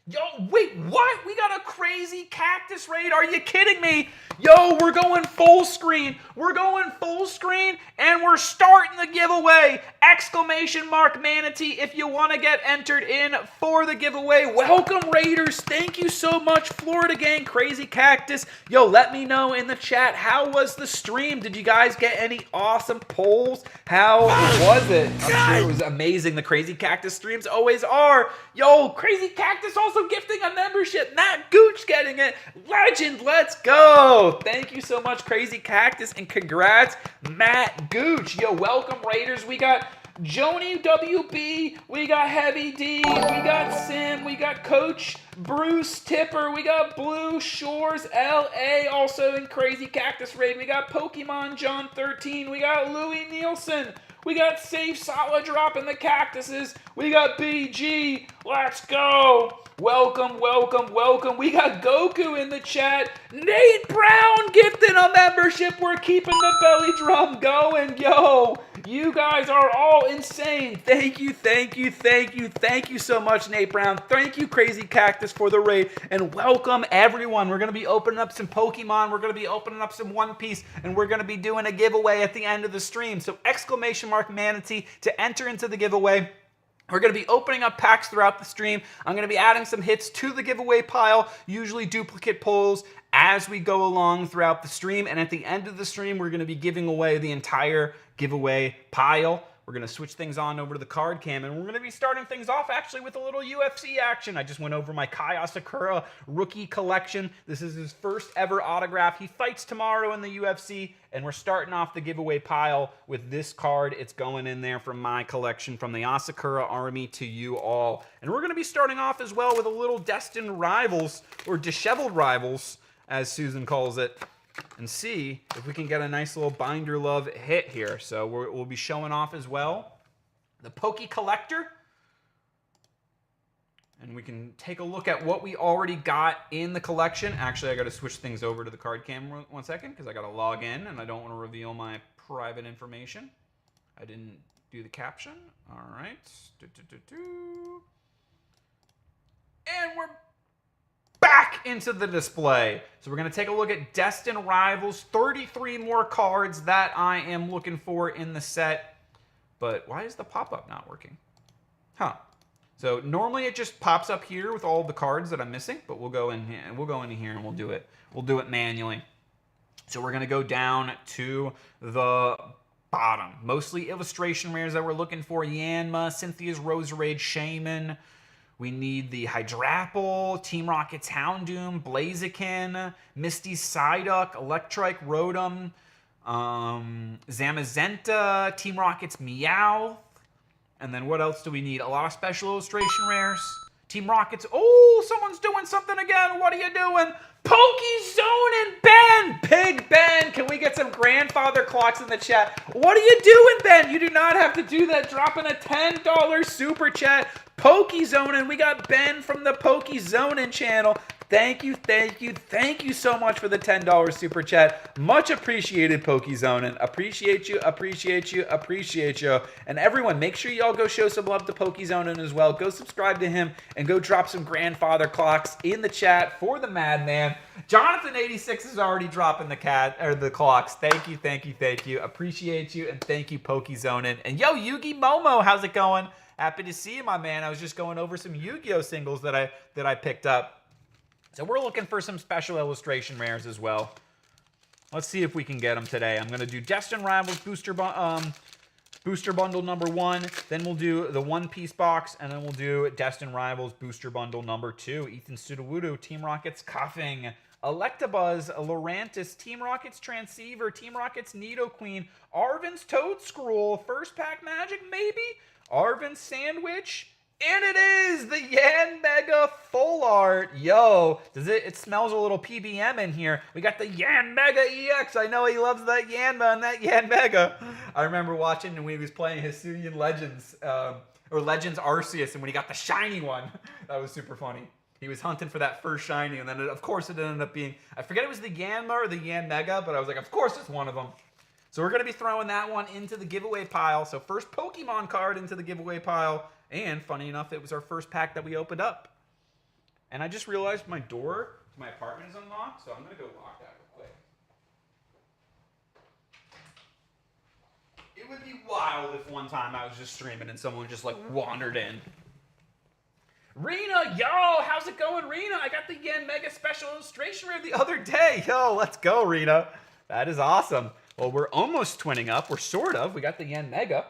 Yo, wait, what? We got a crazy cactus raid? Are you kidding me? Yo, we're going full screen. We're going full screen, and we're starting the giveaway. Exclamation mark Manatee if you want to get entered in for the giveaway. Welcome, Raiders. Thank you so much, Florida Gang, Crazy Cactus. Yo, let me know in the chat, how was the stream? Did you guys get any awesome polls? How was it? I'm sure it was amazing. The Crazy Cactus streams always are. Yo, Crazy Cactus also gifting a membership. Matt Gooch getting it. Legend, let's go. Thank you so much, Crazy Cactus, and congrats, Matt Gooch. Yo, welcome, Raiders. We got Joni WB, we got Heavy D, we got Sim, we got Coach Bruce Tipper, we got Blue Shores LA, also in Crazy Cactus Raid. We got Pokemon John 13, we got Louis Nielsen, we got Safe Solid dropping the cactuses, we got BG, let's go. Welcome, welcome, welcome. We got Goku in the chat. Nate Brown gifting a membership. We're keeping the belly drum going. Yo, you guys are all insane. Thank you, thank you, thank you, thank you so much, Nate Brown. Thank you, Crazy Cactus, for the raid. And welcome, everyone. We're going to be opening up some Pokemon. We're going to be opening up some One Piece. And we're going to be doing a giveaway at the end of the stream. So exclamation mark Manatee to enter into the giveaway. We're going to be opening up packs throughout the stream. I'm going to be adding some hits to the giveaway pile, usually duplicate pulls, as we go along throughout the stream. And at the end of the stream, we're going to be giving away the entire giveaway pile. We're going to switch things on over to the card cam, and we're going to be starting things off actually with a little UFC action. I just went over my Kai Asakura rookie collection. This is his first ever autograph. He fights tomorrow in the UFC, and we're starting off the giveaway pile with this card. It's going in there from my collection, from the Asakura army to you all. And we're going to be starting off as well with a little Destined Rivals, or Disheveled Rivals, as Susan calls it, and see if we can get a nice little Binder Love hit here. So we'll be showing off as well the Poke Collector. And we can take a look at what we already got in the collection. Actually, I got to switch things over to the card cam 1 second because I got to log in and I don't want to reveal my private information. I didn't do the caption. All right. And we're back into the display. So we're going to take a look at Destined Rivals. 33 more cards that I am looking for in the set. But why is the pop-up not working? Huh. So normally it just pops up here with all the cards that I'm missing, but we'll go in here and we'll do it. We'll do it manually. So we're going to go down to the bottom. Mostly illustration rares that we're looking for. Yanma, Cynthia's Roserade, Shaman. We need the Hydrapple, Team Rocket's Houndoom, Blaziken, Misty's Psyduck, Electrike, Rotom, Zamazenta, Team Rocket's Meowth. And then what else do we need? A lot of special illustration rares. Team Rockets. Oh, someone's doing something again. What are you doing? Pokézone and Ben. Big Ben. Can we get some grandfather clocks in the chat? What are you doing, Ben? You do not have to do that. Dropping a $10 super chat. Pokézone, and we got Ben from the Pokézone channel. Thank you, thank you, thank you so much for the $10 super chat. Much appreciated, Pokézone. Appreciate you, appreciate you, appreciate you. And everyone, make sure y'all go show some love to Pokézone as well. Go subscribe to him and go drop some grandfather clocks in the chat for the madman. Jonathan86 is already dropping the clocks. Thank you, thank you, thank you. Appreciate you, and thank you, Pokézone. And yo, Yugi Momo, how's it going? Happy to see you, my man. I was just going over some Yu-Gi-Oh singles that I picked up. So we're looking for some special illustration rares as well. Let's see if we can get them today. I'm going to do Destined Rivals Booster Bundle number 1. Then we'll do the One Piece box. And then we'll do Destined Rivals Booster Bundle number 2. Ethan Sudowoodo, Team Rockets Coughing. Electabuzz, Lurantis, Team Rockets Transceiver, Team Rockets Nidoqueen, Arven's Toad Scroll, First Pack Magic maybe? Arven's Sandwich. And it is the Yanmega Full Art. Yo, it smells a little PBM in here. We got the Yanmega EX. I know he loves that Yanma and that Yanmega. I remember watching when he was playing Hisuian Legends, or Legends Arceus, and when he got the shiny one, that was super funny. He was hunting for that first shiny, and then of course it ended up being, I forget it was the Yanma or the Yanmega, but I was like, of course it's one of them. So we're going to be throwing that one into the giveaway pile. So first Pokemon card into the giveaway pile. And funny enough, it was our first pack that we opened up. And I just realized my door to my apartment is unlocked, so I'm going to go lock that real quick. It would be wild if one time I was just streaming and someone just like wandered in. Rena, yo, how's it going, Rena? I got the Yanmega Special Illustration Rare the other day. Yo, let's go, Rena. That is awesome. Well, we're almost twinning up. We're sort of. We got the Yanmega.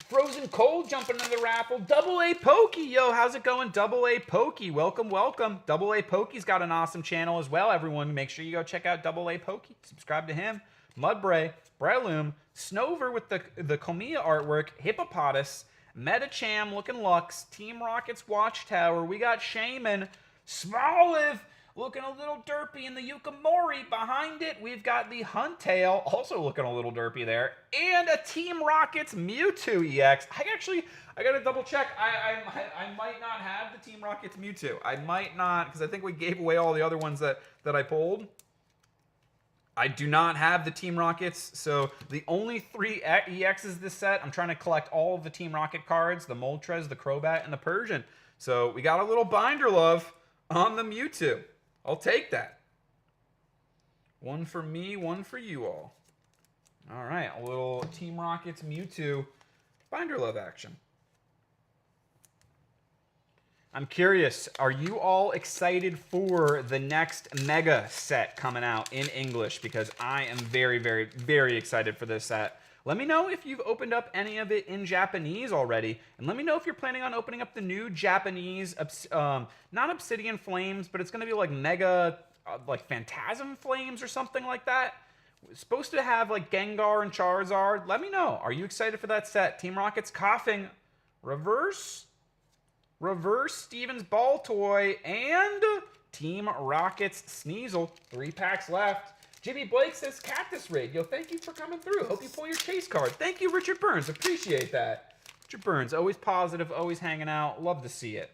Frozen Cold jumping into the raffle. Double A Pokey. Yo, how's it going? Double A Pokey. Welcome, welcome. Double A Pokey's got an awesome channel as well. Everyone, make sure you go check out Double A Pokey. Subscribe to him. Mudbray, Breloom, Snover with the Komiya artwork, Hippopotas, Metacham looking Lux, Team Rockets Watchtower. We got Shaman, Smoliv looking a little derpy in the Yukimori. Behind it, we've got the Huntail, also looking a little derpy there, and a Team Rockets Mewtwo EX. I gotta double check. I might not have the Team Rockets Mewtwo. I might not, because I think we gave away all the other ones that I pulled. I do not have the Team Rockets, so the only 3 EXs this set, I'm trying to collect all of the Team Rocket cards, the Moltres, the Crobat, and the Persian. So we got a little binder love on the Mewtwo. I'll take that. One for me, one for you all. All right, a little Team Rockets Mewtwo binder love action. I'm curious, are you all excited for the next Mega set coming out in English? Because I am very, very, very excited for this set. Let me know if you've opened up any of it in Japanese already. And let me know if you're planning on opening up the new Japanese, not Obsidian Flames, but it's going to be like Mega, like Phantasm Flames or something like that. It's supposed to have like Gengar and Charizard. Let me know. Are you excited for that set? Team Rocket's Coughing. Reverse Stevens Ball Toy. And Team Rocket's Sneasel. 3 packs left. Jimmy Blake says Cactus Raid. Yo, thank you for coming through. Hope you pull your chase card. Thank you, Richard Burns. Appreciate that. Richard Burns, always positive, always hanging out. Love to see it.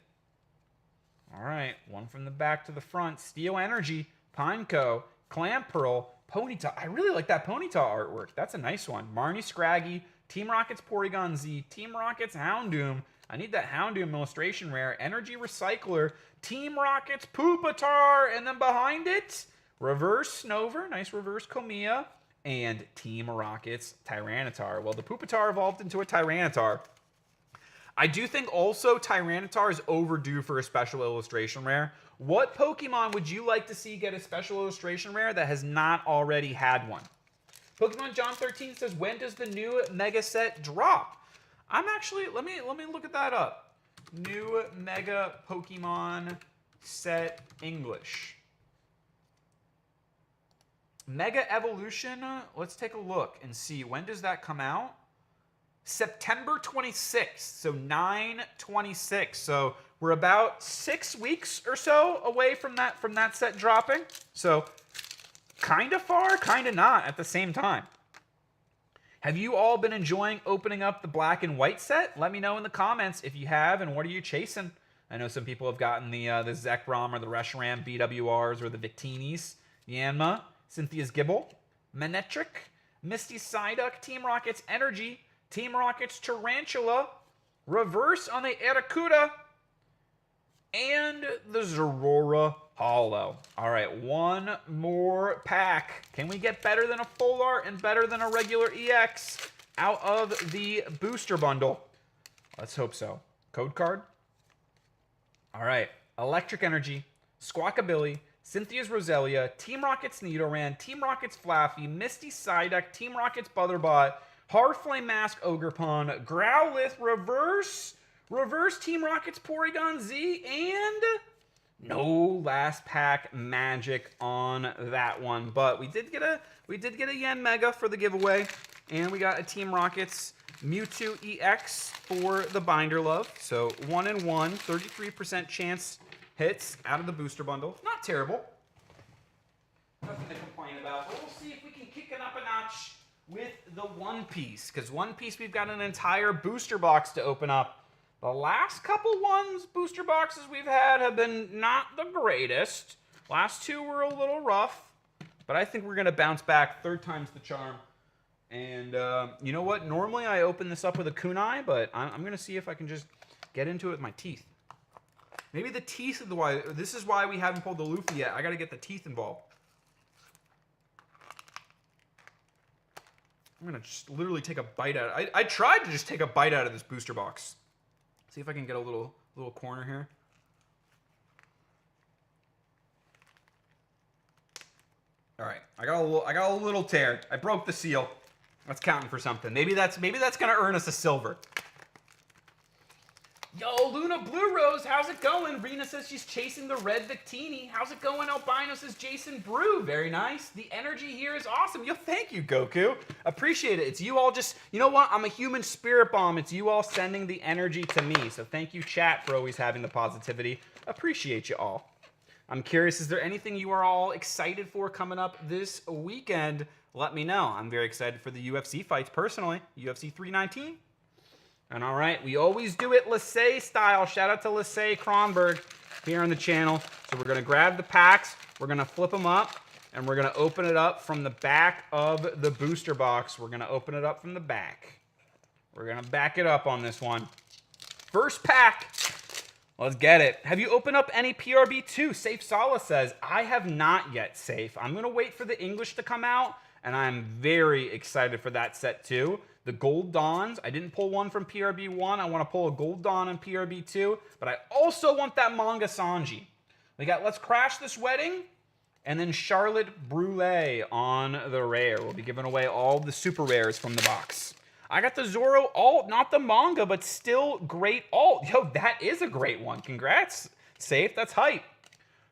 All right, one from the back to the front. Steel Energy, Pineco, Clamperl, Ponyta. I really like that Ponyta artwork. That's a nice one. Marnie Scraggy, Team Rockets Porygon Z, Team Rockets Houndoom. I need that Houndoom illustration rare. Energy Recycler, Team Rockets Pupitar, and then behind it, Reverse Snover, nice reverse Komiya, and Team Rockets Tyranitar. Well, the Pupitar evolved into a Tyranitar. I do think also Tyranitar is overdue for a special illustration rare. What Pokemon would you like to see get a special illustration rare that has not already had one? Pokemon John 13 says, when does the new Mega set drop? I'm actually, let me look at that up. New Mega Pokemon set English. Mega Evolution, let's take a look and see. When does that come out? September 26th, so 9/26. So we're about 6 weeks or so away from that set dropping. So kind of far, kind of not at the same time. Have you all been enjoying opening up the black and white set? Let me know in the comments if you have, and what are you chasing? I know some people have gotten the Zekrom or the Reshiram BWRs or the Victinis. Yanma, Cynthia's Gibble, Manetric, Misty Psyduck, Team Rocket's Energy, Team Rocket's Tarantula, reverse on the Arrokuda, and the Zorora Hollow. All right, one more pack. Can we get better than a full art and better than a regular EX out of the booster bundle? Let's hope so. Code card. All right, Electric Energy, Squawkabilly, Cynthia's Roselia, Team Rocket's Nidoran, Team Rocket's Flaffy, Misty Psyduck, Team Rocket's Butherbot, Hardflame Mask Ogerpon, Growlithe, reverse Team Rocket's Porygon Z, and no last pack magic on that one. But we did get a Yanmega for the giveaway, and we got a Team Rocket's Mewtwo EX for the Binder Love. So 1 in 1, 33% chance hits out of the booster bundle. Not terrible. Nothing to complain about. But we'll see if we can kick it up a notch with the One Piece. Because One Piece, we've got an entire booster box to open up. The last couple booster boxes we've had have been not the greatest. Last two were a little rough. But I think we're going to bounce back. Third time's the charm. And you know what? Normally I open this up with a kunai, but I'm going to see if I can just get into it with my teeth. Maybe the teeth is why. This is why we haven't pulled the Luffy yet. I got to get the teeth involved. I'm going to just literally take a bite out. I tried to just take a bite out of this booster box. See if I can get a little corner here. All right, I got a little tear. I broke the seal. That's counting for something. Maybe that's gonna earn us a silver. Yo, Luna Blue Rose, how's it going? Rena says she's chasing the red Victini. How's it going? Albino says Jason Brew. Very nice. The energy here is awesome. Yo, thank you, Goku. Appreciate it. It's you all just, you know what? I'm a human spirit bomb. It's you all sending the energy to me. So thank you, chat, for always having the positivity. Appreciate you all. I'm curious, is there anything you are all excited for coming up this weekend? Let me know. I'm very excited for the UFC fights personally. UFC 319. And all right, we always do it Lissay style. Shout out to Lissay Kronberg here on the channel. So we're going to grab the packs, we're going to flip them up, and we're going to open it up from the back of the booster box. We're going to open it up from the back. We're going to back it up on this one. First pack. Let's get it. Have you opened up any PRB2? Safe Sala says, I have not yet, Safe. I'm going to wait for the English to come out, and I'm very excited for that set too. The Gold Dawns, I didn't pull one from PRB1. I want to pull a Gold Dawn in PRB2, but I also want that Manga Sanji. We got Let's Crash This Wedding, and then Charlotte Brûlée on the rare. We'll be giving away all the super rares from the box. I got the Zoro alt, not the manga, but still great alt. Yo, that is a great one. Congrats, Safe. That's hype.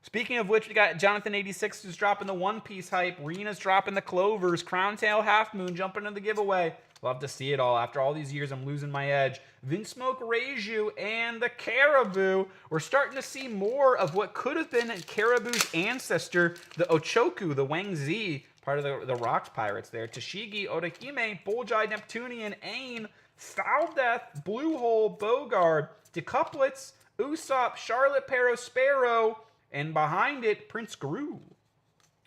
Speaking of which, we got Jonathan86 who's dropping the One Piece hype. Rena's dropping the Clovers. Crown Tail Half Moon jumping into the giveaway. Love to see it all. After all these years, I'm losing my edge. Vinsmoke Reiju and the Caribou. We're starting to see more of what could have been Caribou's ancestor, the Ochoku, the Wang Zi, part of the Rocks Pirates there. Tashigi, Odahime, Bullseye, Neptunian, Ain, Style Death, Blue Hole, Bogard, Decouplets, Usopp, Charlotte Parasparrow, and behind it, Prince Gru.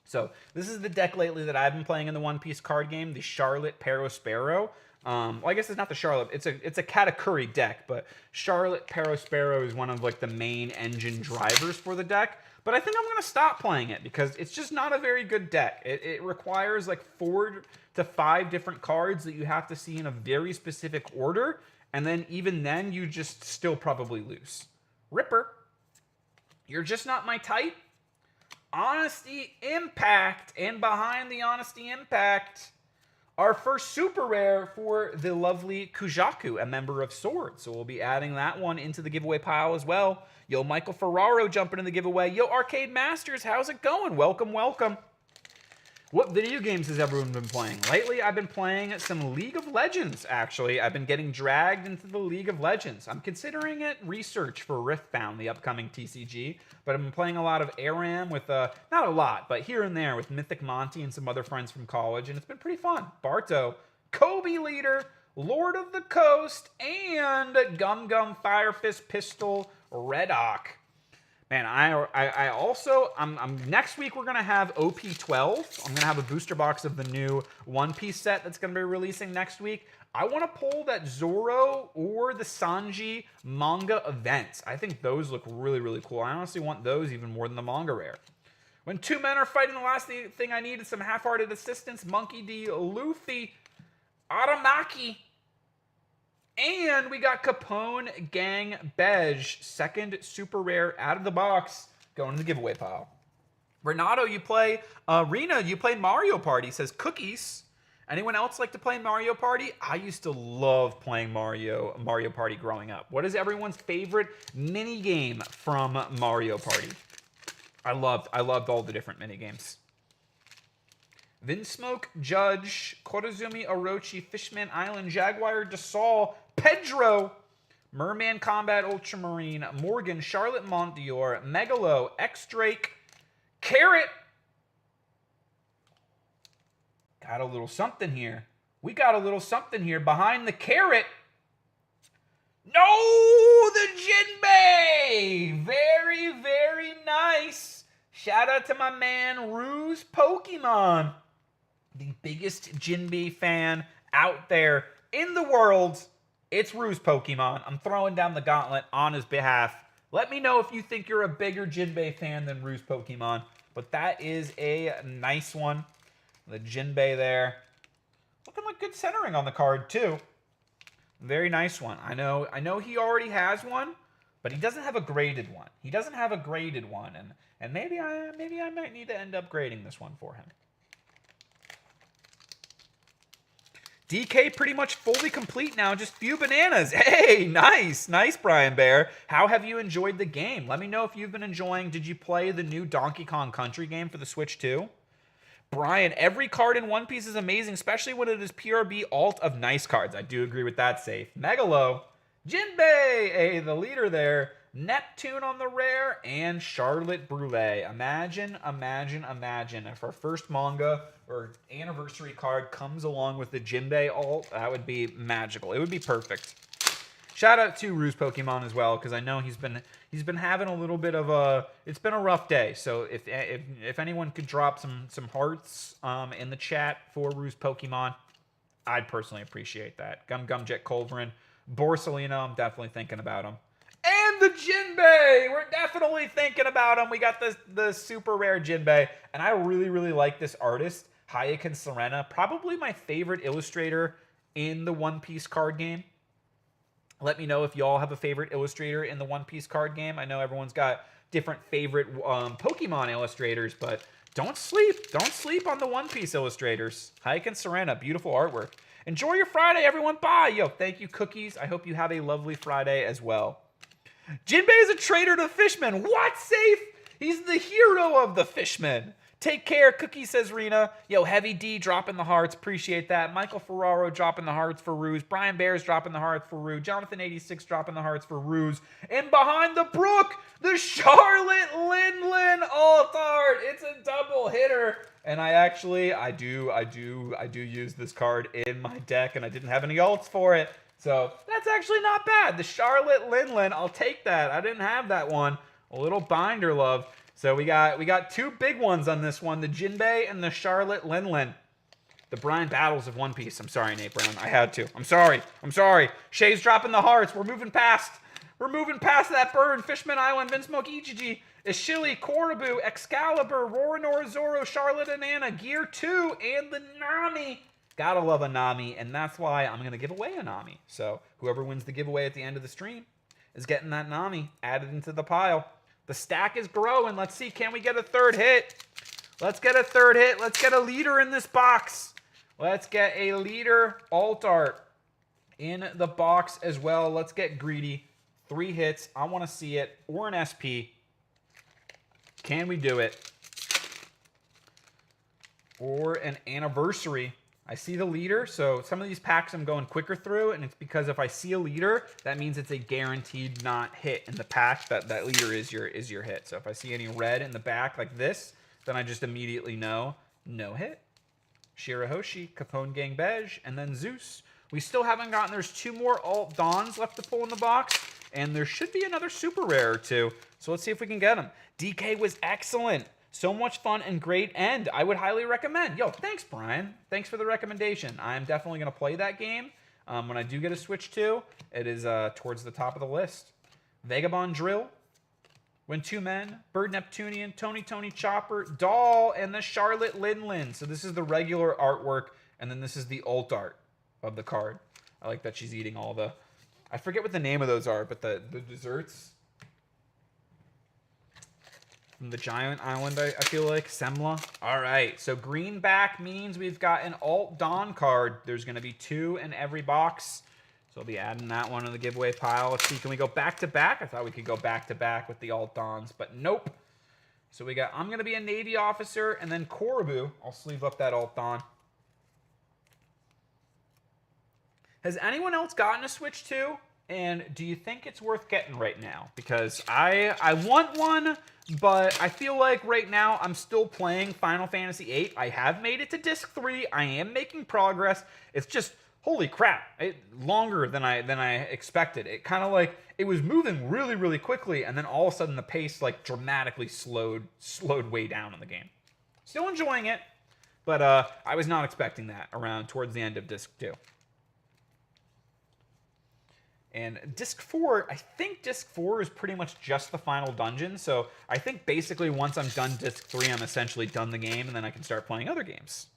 So this is the deck lately that I've been playing in the One Piece card game, the Charlotte Parasparrow. Well, I guess it's not the Charlotte. It's a Katakuri deck, but Charlotte Parasparrow is one of like the main engine drivers for the deck. But I think I'm going to stop playing it because it's just not a very good deck. It requires like 4 to 5 different cards that you have to see in a very specific order. And then even then, you just still probably lose. Ripper, you're just not my type. Honesty Impact, and behind the Honesty Impact, our first super rare for the lovely Kujaku, a member of Swords. So we'll be adding that one into the giveaway pile as well. Yo, Michael Ferraro jumping in the giveaway. Yo, Arcade Masters, how's it going? Welcome, welcome. What video games has everyone been playing? Lately, I've been playing some League of Legends, actually. I've been getting dragged into the League of Legends. I'm considering it research for Riftbound, the upcoming TCG, but I've been playing a lot of ARAM with, not a lot, but here and there with Mythic Monty and some other friends from college, and it's been pretty fun. Barto, Kobe Leader, Lord of the Coast, and Gum Gum Fire Fist Pistol Redock. Man, I'm next week we're gonna have OP12. I'm gonna have a booster box of the new One Piece set that's gonna be releasing next week. I want to pull that Zoro or the Sanji manga events. I think those look really, really cool. I honestly want those even more than the manga rare. When two men are fighting, the last thing I need is some half-hearted assistance. Monkey D, Luffy, Aramaki. And we got Capone Gang Beige, second super rare out of the box, going in the giveaway pile. Renato, you play Rena, you play Mario Party, says cookies. Anyone else like to play Mario Party? I used to love playing Mario Party growing up. What is everyone's favorite mini game from Mario Party? I loved all the different mini games. Vinsmoke, Judge, Korozumi, Orochi, Fishman Island, Jaguar, DeSaul, Pedro, Merman Combat Ultramarine, Morgan, Charlotte Mondior, Megalo, X-Drake, Carrot. Got a little something here. We got a little something here behind the carrot. No, the Jinbei. Very, very nice. Shout out to my man, Ruse Pokemon. The biggest Jinbei fan out there in the world. It's Ruse Pokemon. I'm throwing down the gauntlet on his behalf. Let me know if you think you're a bigger Jinbei fan than Ruse Pokemon. But that is a nice one. The Jinbei there. Looking like good centering on the card, too. Very nice one. I know he already has one, but he doesn't have a graded one. He doesn't have a graded one, and maybe I might need to end up grading this one for him. DK pretty much fully complete now, just few bananas. Hey, nice, Brian Bear. How have you enjoyed the game? Let me know if you've been enjoying. Did you play the new Donkey Kong Country game for the Switch too? Brian, every card in One Piece is amazing, especially when it is PRB alt of nice cards. I do agree with that, Safe. Megalo, Jinbei, hey, the leader there. Neptune on the rare, and Charlotte Brule. Imagine if our first manga or anniversary card comes along with the Jinbei alt. That would be magical. It would be perfect. Shout out to Ruse Pokemon as well, because I know he's been having a little bit of a. It's been a rough day. So if anyone could drop some hearts in the chat for Ruse Pokemon, I'd personally appreciate that. Gum Jet Culverin, Borsalino, I'm definitely thinking about him. And the Jinbei! We're definitely thinking about him. We got the super rare Jinbei. And I really, really like this artist, Hayakin Serena. Probably my favorite illustrator in the One Piece card game. Let me know if y'all have a favorite illustrator in the One Piece card game. I know everyone's got different favorite Pokemon illustrators, but don't sleep. Don't sleep on the One Piece illustrators. Hayakin Serena, beautiful artwork. Enjoy your Friday, everyone. Bye. Yo, thank you, Cookies. I hope you have a lovely Friday as well. Jinbei is a traitor to Fishmen. What, Safe? He's the hero of the Fishmen. Take care, Cookie, says Rena. Yo, Heavy D dropping the hearts. Appreciate that. Michael Ferraro dropping the hearts for Ruse. Brian Bears dropping the hearts for Ruse. Jonathan86 dropping the hearts for Ruse. And behind the brook, the Charlotte Lindland alt art. It's a double hitter. And I do use this card in my deck, and I didn't have any alts for it. So that's actually not bad. The Charlotte Lindland, I'll take that. I didn't have that one. A little binder love. So we got two big ones on this one, the Jinbei and the Charlotte Lindland. The Brian Battles of One Piece. I'm sorry, Nate Brown. I had to. I'm sorry. Shay's dropping the hearts. We're moving past that burn. Fishman Island, Vinsmoke, Ichiji, Ishili, Korobu, Excalibur, Rorinor, Zoro, Charlotte and Anna, Gear 2, and the Nami. Gotta love a Nami, and that's why I'm going to give away a Nami. So whoever wins the giveaway at the end of the stream is getting that Nami added into the pile. The stack is growing. Let's see, can we get a third hit? Let's get a third hit. Let's get a leader in this box. Let's get a leader alt art in the box as well. Let's get greedy. 3 hits. I want to see it. Or an SP. Can we do it? or an Anniversary. I see the leader, so some of these packs I'm going quicker through, and it's because if I see a leader, that means it's a guaranteed not hit in the pack. That leader is your hit. So if I see any red in the back like this, then I just immediately know no hit. Shirahoshi, Capone Gang Beige, and then Zeus. We still haven't gotten, there's 2 more Alt Dons left to pull in the box, and there should be another super rare or 2. So let's see if we can get them. DK was excellent. So much fun and great end. I would highly recommend. Yo, thanks, Brian. Thanks for the recommendation. I'm definitely going to play that game. When I do get a Switch 2, it is towards the top of the list. Vagabond Drill, When Two Men, Bird Neptunian, Tony Chopper, Doll, and the Charlotte Linlin. So this is the regular artwork, and then this is the alt art of the card. I like that she's eating all the... I forget what the name of those are, but the desserts... From the Giant Island, I feel like. Semla. All right, so green back means we've got an Alt Don card. There's going to be 2 in every box. So I'll be adding that one to the giveaway pile. Let's see, can we go back-to-back? I thought we could go back-to-back with the Alt Dons, but nope. So we got, I'm going to be a Navy officer, and then Korobu. I'll sleeve up that Alt Don. Has anyone else gotten a Switch 2? And do you think it's worth getting right now? Because I want one, but I feel like right now I'm still playing Final Fantasy VIII. I have made it to Disc 3. I am making progress. It's just, holy crap, longer than I expected. It kind of like, it was moving really, really quickly, and then all of a sudden the pace like dramatically slowed way down in the game. Still enjoying it, but I was not expecting that around towards the end of Disc 2. And Disc 4, I think Disc 4 is pretty much just the final dungeon. So I think basically once I'm done Disc 3, I'm essentially done the game, and then I can start playing other games.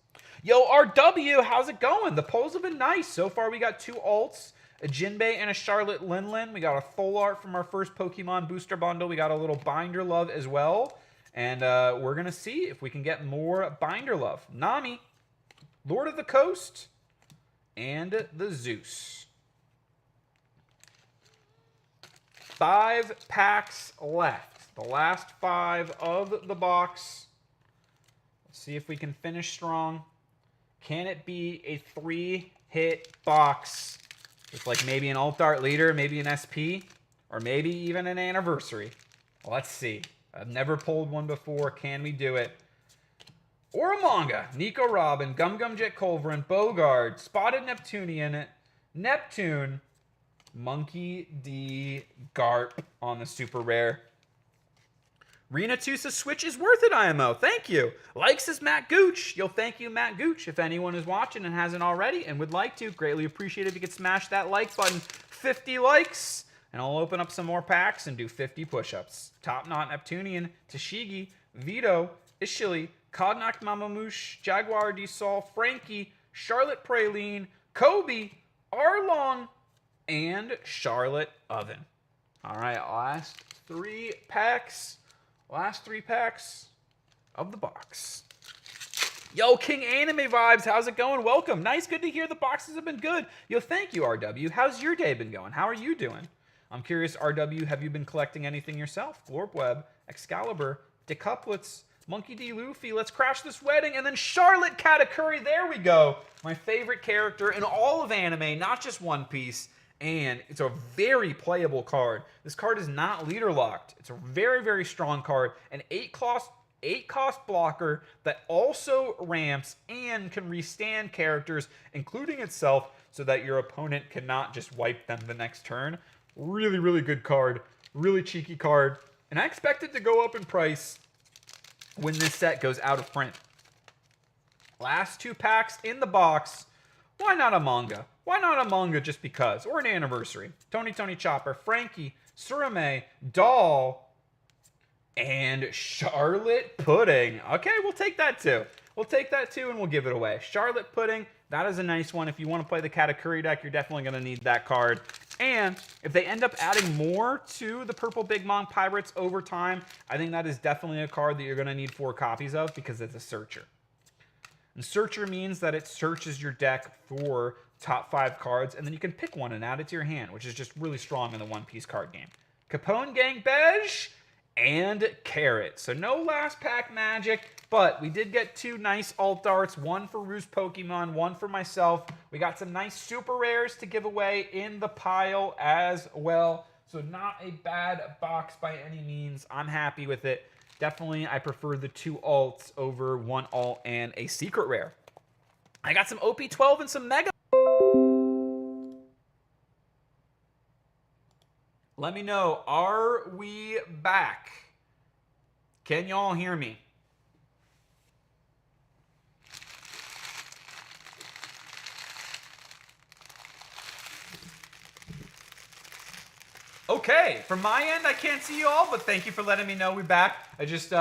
Yo, RW, how's it going? The polls have been nice. So far, we got 2 alts, a Jinbei and a Charlotte Linlin. We got a full art from our first Pokemon booster bundle. We got a little Binder Love as well. And we're going to see if we can get more Binder Love. Nami, Lord of the Coast, and the Zeus. 5 packs left. The last 5 of the box. Let's see if we can finish strong. Can it be a 3-hit box with like maybe an alt art leader, maybe an SP, or maybe even an Anniversary? Let's see. I've never pulled one before. Can we do it? Or a manga. Nico Robin, Gum Gum Jet Culverin, Bogard, Spotted Neptunian, Neptune, Monkey D. Garp on the super rare. Rena Tusa Switch is worth it, IMO. Thank you. Likes is Matt Gooch. Yo, thank you, Matt Gooch. If anyone is watching and hasn't already and would like to, greatly appreciate it if you could smash that like button. 50 likes, and I'll open up some more packs and do 50 push-ups. Top Knot Neptunian, Tashigi, Vito, Ishili, Cognac Mamamoosh, Jaguar D. Sol, Frankie, Charlotte Praline, Kobe, Arlong, and Charlotte Oven. All right, last 3 packs. Last 3 packs of the box. Yo, King Anime Vibes, how's it going? Welcome. Nice, good to hear the boxes have been good. Yo, thank you, RW. How's your day been going? How are you doing? I'm curious, RW, have you been collecting anything yourself? Glorpweb, Excalibur, Decouplets, Monkey D. Luffy, Let's Crash This Wedding, and then Charlotte Katakuri. There we go. My favorite character in all of anime, not just One Piece. And it's a very playable card. This card is not leader locked. It's a very, very strong card. An 8-cost blocker that also ramps and can restand characters, including itself, so that your opponent cannot just wipe them the next turn. Really, really good card. Really cheeky card. And I expect it to go up in price when this set goes out of print. Last 2 packs in the box. Why not a manga? Why not a manga just because? Or an Anniversary. Tony Chopper, Frankie, Surame, Doll, and Charlotte Pudding. Okay, we'll take that too. We'll take that too and we'll give it away. Charlotte Pudding, that is a nice one. If you want to play the Katakuri deck, you're definitely going to need that card. And if they end up adding more to the Purple Big Mom Pirates over time, I think that is definitely a card that you're going to need 4 copies of because it's a searcher. And searcher means that it searches your deck for top 5 cards, and then you can pick one and add it to your hand, which is just really strong in the One Piece card game. Capone Gang Beige, and Carrot. So no last pack magic, but we did get 2 nice alt arts, one for Roost Pokemon, one for myself. We got some nice super rares to give away in the pile as well. So not a bad box by any means. I'm happy with it. Definitely, I prefer the 2 alts over 1 alt and a secret rare. I got some OP12 and some Mega. Let me know, are we back? Can y'all hear me? Okay, from my end, I can't see you all, but thank you for letting me know we're back. I just,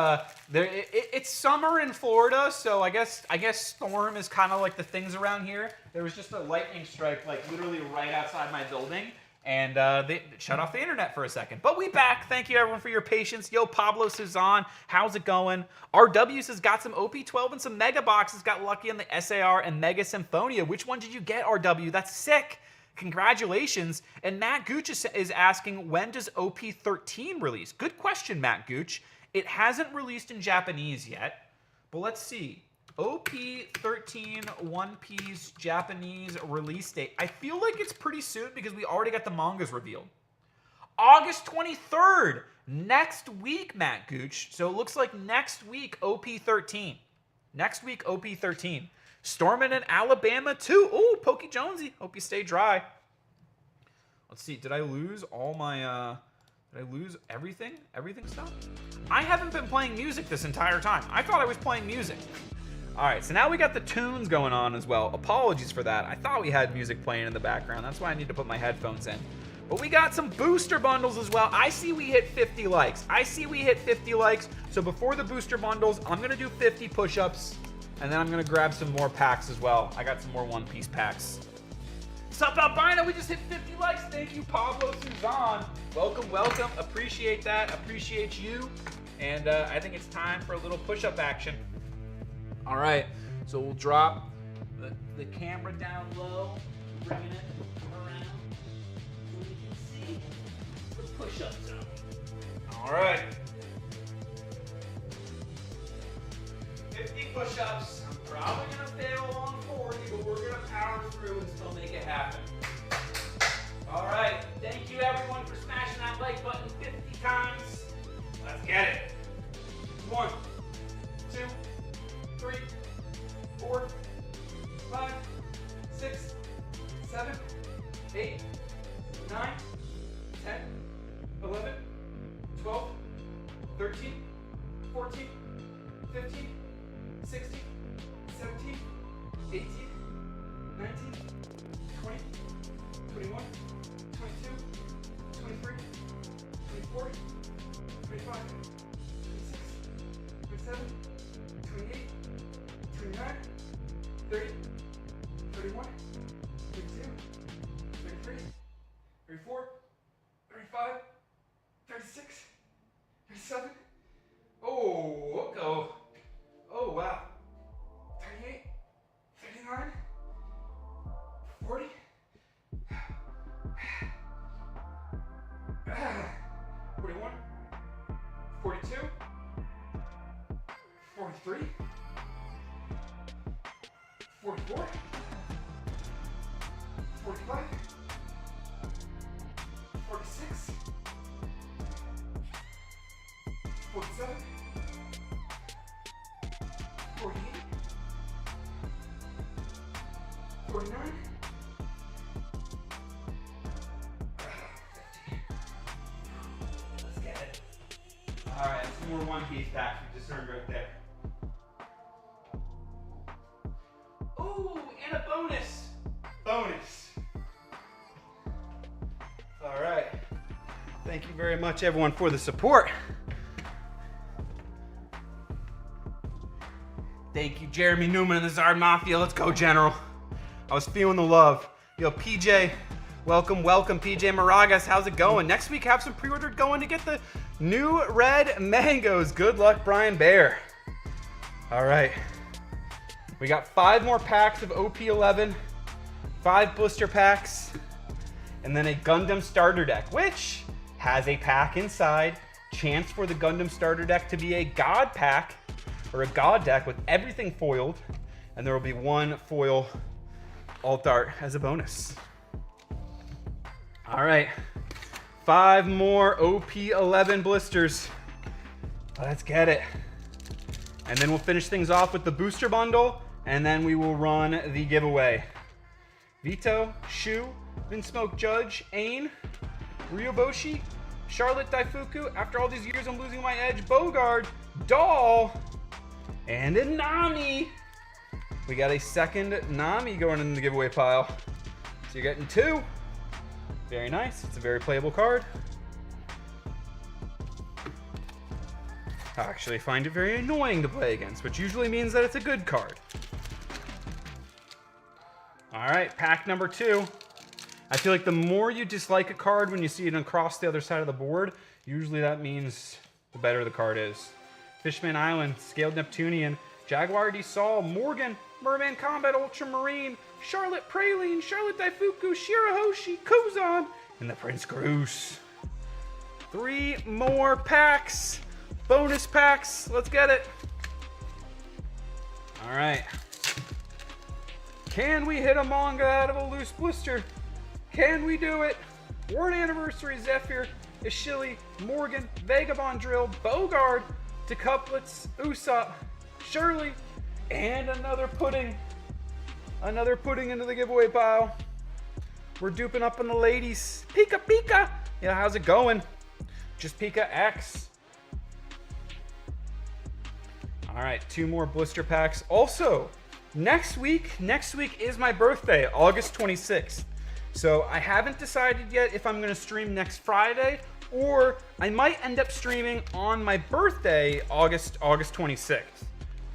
it's summer in Florida, so I guess storm is kind of like the things around here. There was just a lightning strike, like literally right outside my building. And they shut off the internet for a second. But we back. Thank you, everyone, for your patience. Yo, Pablo Suzanne, how's it going? RW says, got some OP12 and some Mega Boxes. Got lucky on the SAR and Mega Symphonia. Which one did you get, RW? That's sick. Congratulations. And Matt Gooch is asking, when does OP13 release? Good question, Matt Gooch. It hasn't released in Japanese yet. But let's see. OP13 One Piece Japanese release date. I feel like it's pretty soon because we already got the mangas revealed. August 23rd, next week, Matt Gooch. So it looks like next week, OP13. Next week, OP13. Stormin' in Alabama, too. Oh, Pokey Jonesy. Hope you stay dry. Let's see. Did I lose all my... Did I lose everything? Everything stuff? I haven't been playing music this entire time. I thought I was playing music. All right, so now we got the tunes going on as well. Apologies for that. I thought we had music playing in the background. That's why I need to put my headphones in. But we got some booster bundles as well. I see we hit 50 likes. So before the booster bundles, I'm going to do 50 push-ups, and then I'm going to grab some more packs as well. I got some more One Piece packs. Sup, Albino? We just hit 50 likes. Thank you, Pablo Suzanne. Welcome, welcome. Appreciate that. Appreciate you. And I think it's time for a little push-up action. All right, so we'll drop the camera down low, bringing it around so we can see the push-up zone. All right. 50 push-ups. I'm probably gonna fail on 40, but we're gonna power through and still make it happen. All right, thank you everyone for smashing that like button 50 times. Let's get it. 1, 2, 3, 4, 5, 6, 7, 8, 9, 10, 11, 12, 13, 14, 15, 16, 17, 18, 19, 20, 21, 22, 23, 24, 25, 26, 27, 28, 29, 30, 31, 32, 33, 34, 35, 36, 37. Oh, go. Oh, wow. 38, 39, 40, 41, 42, 43, 44, 45, 46, 47, 48, 49, 50. Let's get it. All right, some more One Piece packs we just earned right there. Ooh, and a bonus. Bonus. All right. Thank you very much, everyone, for the support. Thank you, Jeremy Newman and the Zard Mafia. Let's go, General. I was feeling the love. Yo, PJ, welcome, welcome, PJ Maragas. How's it going? Next week, have some pre-ordered going to get the new red mangoes. Good luck, Brian Bear. All right. We got 5 more packs of OP11, 5 booster packs, and then a Gundam starter deck, which has a pack inside chance for the Gundam starter deck to be a God pack, or a God deck with everything foiled, and there will be one foil alt art as a bonus. All right, 5 more OP11 blisters. Let's get it. And then we'll finish things off with the booster bundle, and then we will run the giveaway. Vito, Shu, Vinsmoke Judge, Ain, Ryoboshi, Charlotte Daifuku, after all these years I'm losing my edge, Bogard, Doll, and a Nami. We got a second Nami going in the giveaway pile. So you're getting 2. Very nice. It's a very playable card. I actually find it very annoying to play against, which usually means that it's a good card. All right, pack number 2. I feel like the more you dislike a card when you see it across the other side of the board, usually that means the better the card is. Fishman Island, Scaled Neptunian, Jaguar D. Saul, Morgan, Merman Combat Ultramarine, Charlotte Praline, Charlotte Daifuku, Shirahoshi, Kuzan, and the Prince Groose. 3 more packs. Bonus packs. Let's get it. All right. Can we hit a manga out of a loose blister? Can we do it? Gold Anniversary Zephyr, Ishili, Morgan, Vagabond Drill, Bogard, Decouplets, Usopp, Shirley, and another pudding. Another pudding into the giveaway pile. We're duping up on the ladies. Pika Pika. Yeah, how's it going? Just Pika X. All right, 2 more blister packs. Also, next week is my birthday, August 26th. So I haven't decided yet if I'm gonna stream next Friday, or I might end up streaming on my birthday, August 26th.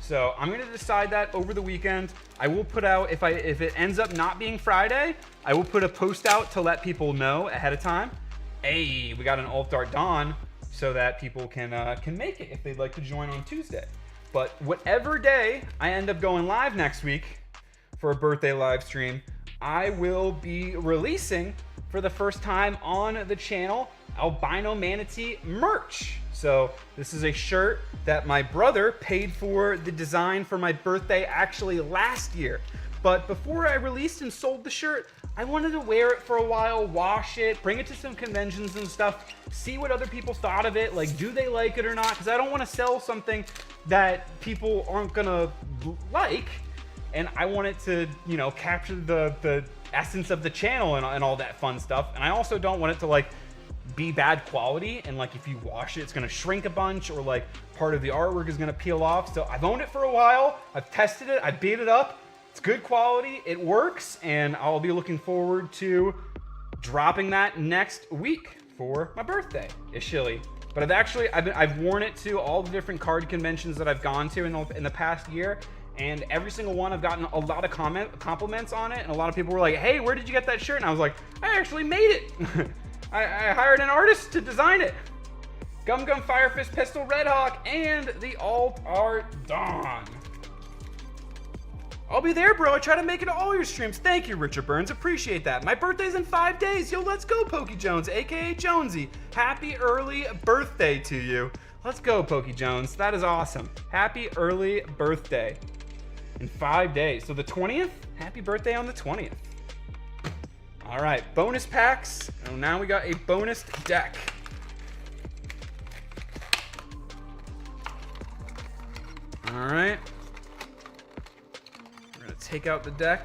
So I'm gonna decide that over the weekend. I will put out, if it ends up not being Friday, I will put a post out to let people know ahead of time. Hey, we got an Alt Art Dawn, so that people can make it if they'd like to join on Tuesday. But whatever day I end up going live next week for a birthday live stream, I will be releasing for the first time on the channel Albino Manatee merch. So this is a shirt that my brother paid for the design for my birthday actually last year. But before I released and sold the shirt, I wanted to wear it for a while, wash it, bring it to some conventions and stuff, see what other people thought of it, like do they like it or not, because I don't want to sell something that people aren't gonna like, and I want it to, you know, capture the essence of the channel and all that fun stuff. And I also don't want it to like be bad quality, and like if you wash it, it's gonna shrink a bunch, or like part of the artwork is gonna peel off. So I've owned it for a while, I've tested it, I beat it up, it's good quality, it works, and I'll be looking forward to dropping that next week for my birthday, Ishili. But I've worn it to all the different card conventions that I've gone to in the past year, and every single one I've gotten a lot of compliments on it, and a lot of people were like, hey, where did you get that shirt? And I was like, I actually made it. I hired an artist to design it. Gum Gum Fire Fist Pistol Red Hawk and the Alt Art Dawn. I'll be there, bro. I try to make it to all your streams. Thank you, Richard Burns. Appreciate that. My birthday's in 5 days. Yo, let's go, Pokey Jones, aka Jonesy. Happy early birthday to you. Let's go, Pokey Jones. That is awesome. Happy early birthday. In 5 days. So the 20th? Happy birthday on the 20th. All right, bonus packs. And now we got a bonus deck. All right. Take out the deck.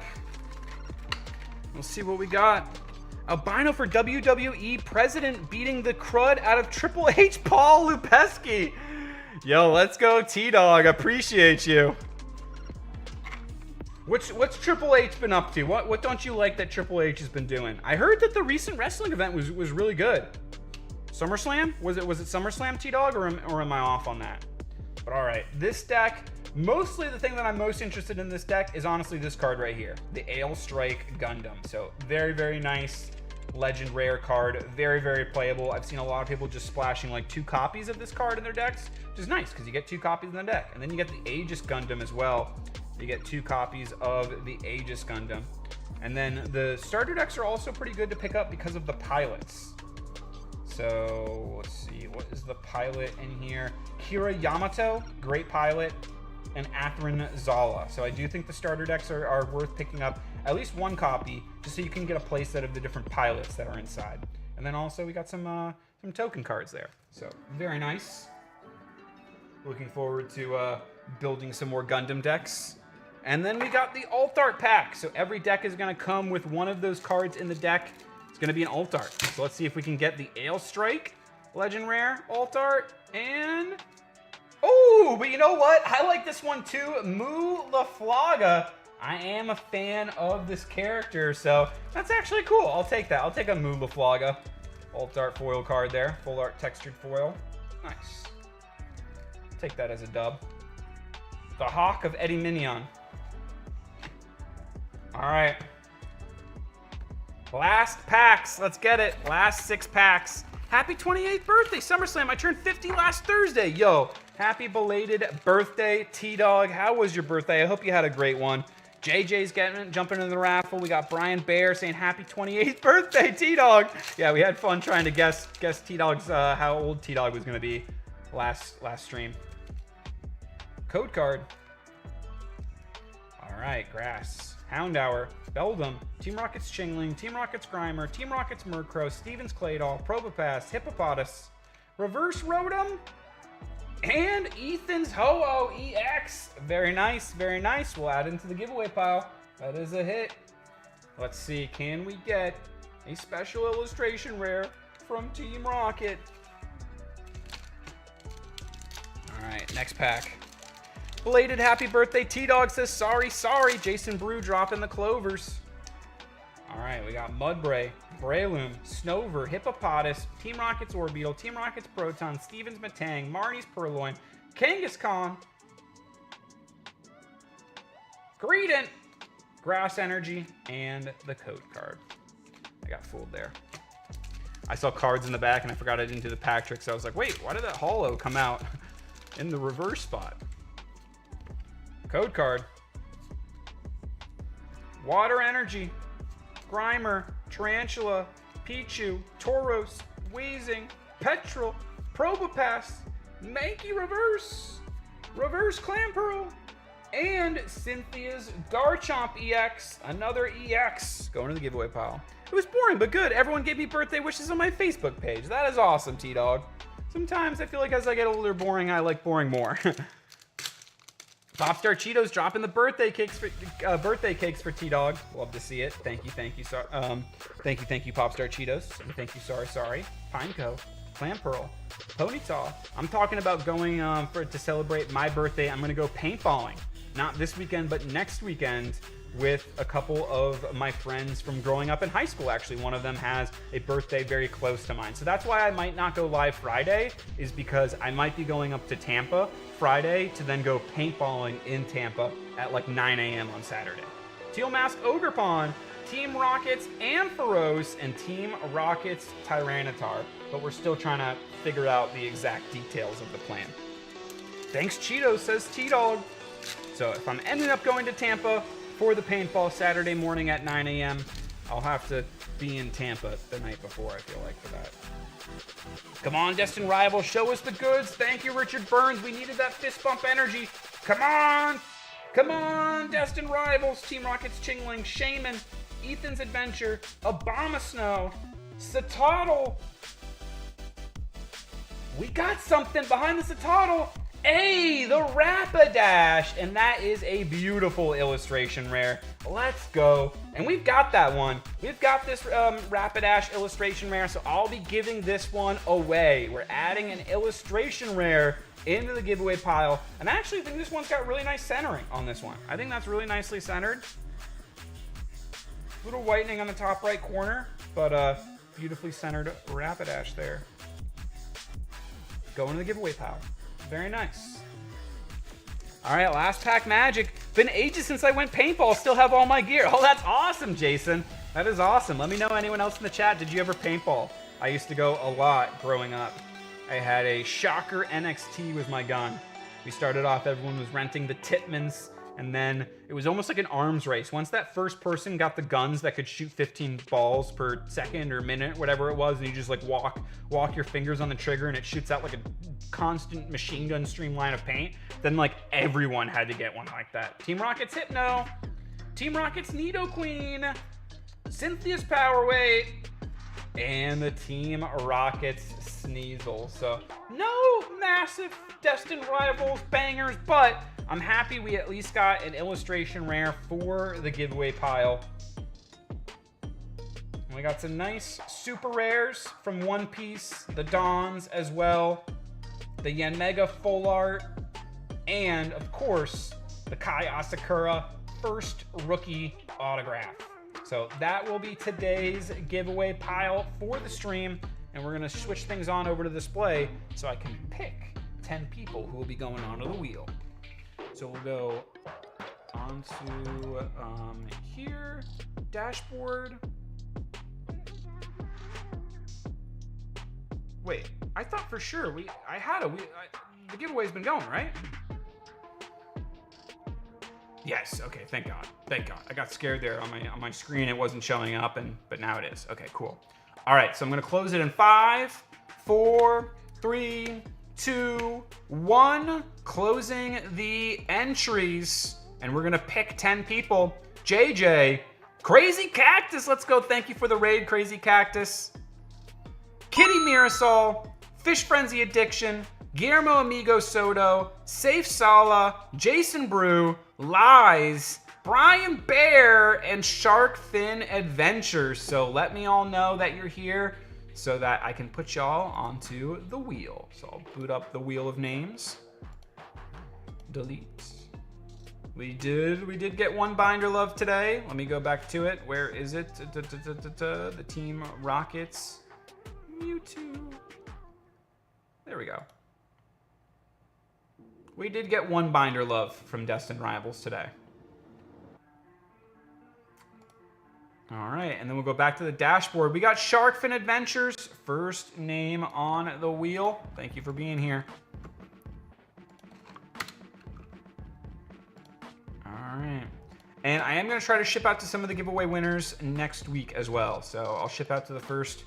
We'll see what we got. Albino for WWE President beating the crud out of Triple H Paul Lupeski. Yo, let's go T-Dog. Appreciate you. What's Triple H been up to? What don't you like that Triple H has been doing? I heard that the recent wrestling event was really good. SummerSlam? Was it SummerSlam, T-Dog, or am I off on that? But all right, this deck. Mostly the thing that I'm most interested in this deck is honestly this card right here, the Ale Strike Gundam. So very, very nice legend rare card, very, very playable. I've seen a lot of people just splashing like 2 copies of this card in their decks, which is nice because you get 2 copies in the deck. And then you get the Aegis Gundam as well. You get 2 copies of the Aegis Gundam. And then the starter decks are also pretty good to pick up because of the pilots. So let's see, what is the pilot in here? Kira Yamato, great pilot, and Atherin Zala. So I do think the starter decks are worth picking up at least one copy, just so you can get a playset of the different pilots that are inside. And then also we got some token cards there. So very nice. Looking forward to building some more Gundam decks. And then we got the alt art pack. So every deck is going to come with one of those cards in the deck. It's going to be an alt art. So let's see if we can get the Ale Strike Legend Rare alt art. And oh, but you know what? I like this one too. Mu Laflaga. I am a fan of this character, so that's actually cool. I'll take that. I'll take a Mu Laflaga alt art foil card there. Full art textured foil. Nice. Take that as a dub. The Hawk of Eddie Minion. All right. Last packs. Let's get it. Last 6 packs. Happy 28th birthday, SummerSlam. I turned 50 last Thursday. Yo, happy belated birthday, T-Dog. How was your birthday? I hope you had a great one. JJ's jumping in the raffle. We got Brian Bear saying happy 28th birthday, T-Dog. Yeah, we had fun trying to guess T-Dog's how old T-Dog was going to be last stream. Code card. All right, Grass. Houndour, Beldum, Team Rocket's Chingling, Team Rocket's Grimer, Team Rocket's Murkrow, Stevens Claydol, Probopass, Hippopotas, Reverse Rotom, and Ethan's Ho-Oh EX. Very nice, very nice. We'll add into the giveaway pile. That is a hit. Let's see, can we get a special illustration rare from Team Rocket? All right, next pack. Belated happy birthday, T-Dog says sorry, sorry. Jason Brew dropping the clovers. All right, we got Mudbray, Breloom, Snover, Hippopotas, Team Rocket's Orbeetle, Team Rocket's Proton, Stevens Matang, Marnie's Purloin, Kangaskhan, Greedent, Grass Energy, and the code card. I got fooled there. I saw cards in the back and I forgot I didn't do the pack trick, so I was like, wait, why did that holo come out in the reverse spot? Code card. Water Energy, Grimer, Tarantula, Pichu, Tauros, Weezing, Petrel, Probopass, Mankey Reverse, Reverse Clamperl, and Cynthia's Garchomp EX. Another EX. Going to the giveaway pile. It was boring, but good. Everyone gave me birthday wishes on my Facebook page. That is awesome, T-Dog. Sometimes I feel like as I get older, boring, I like boring more. Popstar Cheetos dropping the birthday cakes for T-Dog. Love to see it. Thank you, thank you, Popstar Cheetos. And thank you, sorry. Pineco, Clamperl, Ponyta. I'm talking about going to celebrate my birthday. I'm gonna go paintballing. Not this weekend, but next weekend with a couple of my friends from growing up in high school. Actually, one of them has a birthday very close to mine. So that's why I might not go live Friday, is because I might be going up to Tampa Friday to then go paintballing in Tampa at like 9 a.m. on Saturday. Teal Mask Ogerpon, Team Rockets Ampharos, and Team Rockets Tyranitar. But we're still trying to figure out the exact details of the plan. Thanks, Cheetos, says T-Dog. So if I'm ending up going to Tampa for the paintball Saturday morning at 9 a.m., I'll have to be in Tampa the night before, I feel like, for that. Come on, Destined Rival, show us the goods. Thank you, Richard Burns. We needed that fist bump energy. Come on. Come on, Destined Rivals. Team Rocket's Chingling, Shaman, Ethan's Adventure, Abomasnow, Satotl. We got something behind the Satotl. Hey, the Rapidash, and that is a beautiful illustration rare. Let's go. And we've got that one. We've got this Rapidash illustration rare, so I'll be giving this one away. We're adding an illustration rare into the giveaway pile, and I actually think this one's got really nice centering on this one. I think that's really nicely centered. Little whitening on the top right corner, but beautifully centered Rapidash there. Going to the giveaway pile. Very nice. All right, last pack magic. Been ages since I went paintball. Still have all my gear. Oh, that's awesome, Jason. That is awesome. Let me know, anyone else in the chat, did you ever paintball? I used to go a lot growing up. I had a Shocker NXT was my gun. We started off, everyone was renting the Titmans, And then it was almost like an arms race. Once that first person got the guns that could shoot 15 balls per second or minute, whatever it was, and you just like walk your fingers on the trigger and it shoots out like a constant machine gun streamline of paint, then like everyone had to get one like that. Team Rocket's Hypno, Team Rocket's Nidoqueen, Cynthia's Power Weight, and the Team Rocket's Sneasel. So no massive Destined Rivals bangers, but I'm happy we at least got an illustration rare for the giveaway pile. And we got some nice super rares from One Piece, the Dons as well, the Yanmega full art, and of course, the Kai Asakura first rookie autograph. So that will be today's giveaway pile for the stream, and we're gonna switch things on over to display so I can pick 10 people who will be going onto the wheel. So we'll go onto here, dashboard. Wait, I thought for sure the giveaway's been going, right? Yes, okay, thank God. Thank God. I got scared there on my screen. It wasn't showing up, but now it is. Okay, cool. All right, so I'm gonna close it in 5, 4, 3, 2, 1. Closing the entries, and we're gonna pick 10 people. JJ, Crazy Cactus, let's go. Thank you for the raid, Crazy Cactus. Kitty Mirasol, Fish Frenzy Addiction, Guillermo Amigo Soto, Safe Sala, Jason Brew, Lies, Brian Bear, and Shark Fin Adventures. So let me all know that you're here so that I can put y'all onto the wheel. So I'll boot up the wheel of names. Delete. We did get one binder love today. Let me go back to it. Where is it? The Team Rockets. Mewtwo. There we go. We did get one binder love from Destined Rivals today. All right, and then we'll go back to the dashboard. We got Sharkfin Adventures, first name on the wheel. Thank you for being here. All right, and I am going to try to ship out to some of the giveaway winners next week as well. So I'll ship out to the first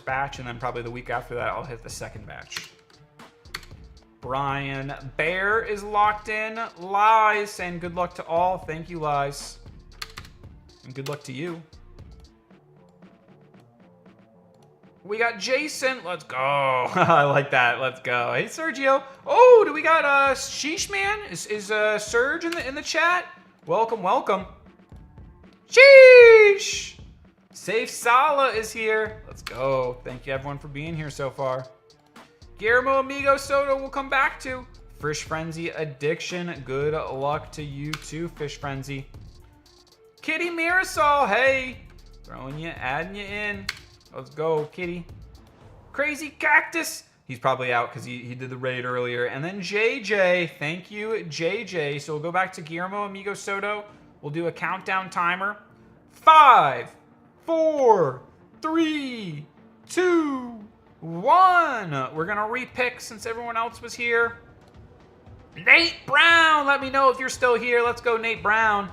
batch, and then probably the week after that, I'll hit the second batch. Brian Bear is locked in. Lies saying good luck to all. Thank you, Lies. And good luck to you. We got Jason. Let's go. I like that. Let's go. Hey, Sergio. Oh, do we got Sheesh Man? Is Serge in the chat? Welcome, welcome. Sheesh. Safe Sala is here. Let's go. Thank you, everyone, for being here so far. Guillermo Amigo Soto will come back to. Fish Frenzy Addiction. Good luck to you too, Fish Frenzy. Kitty Mirasol. Hey. Throwing you, adding you in. Let's go, Kitty. Crazy Cactus. He's probably out because he did the raid earlier. And then JJ. Thank you, JJ. So we'll go back to Guillermo Amigo Soto. We'll do a countdown timer. 5, 4, 3, 2, 1. We're going to repick since everyone else was here. Nate Brown. Let me know if you're still here. Let's go, Nate Brown.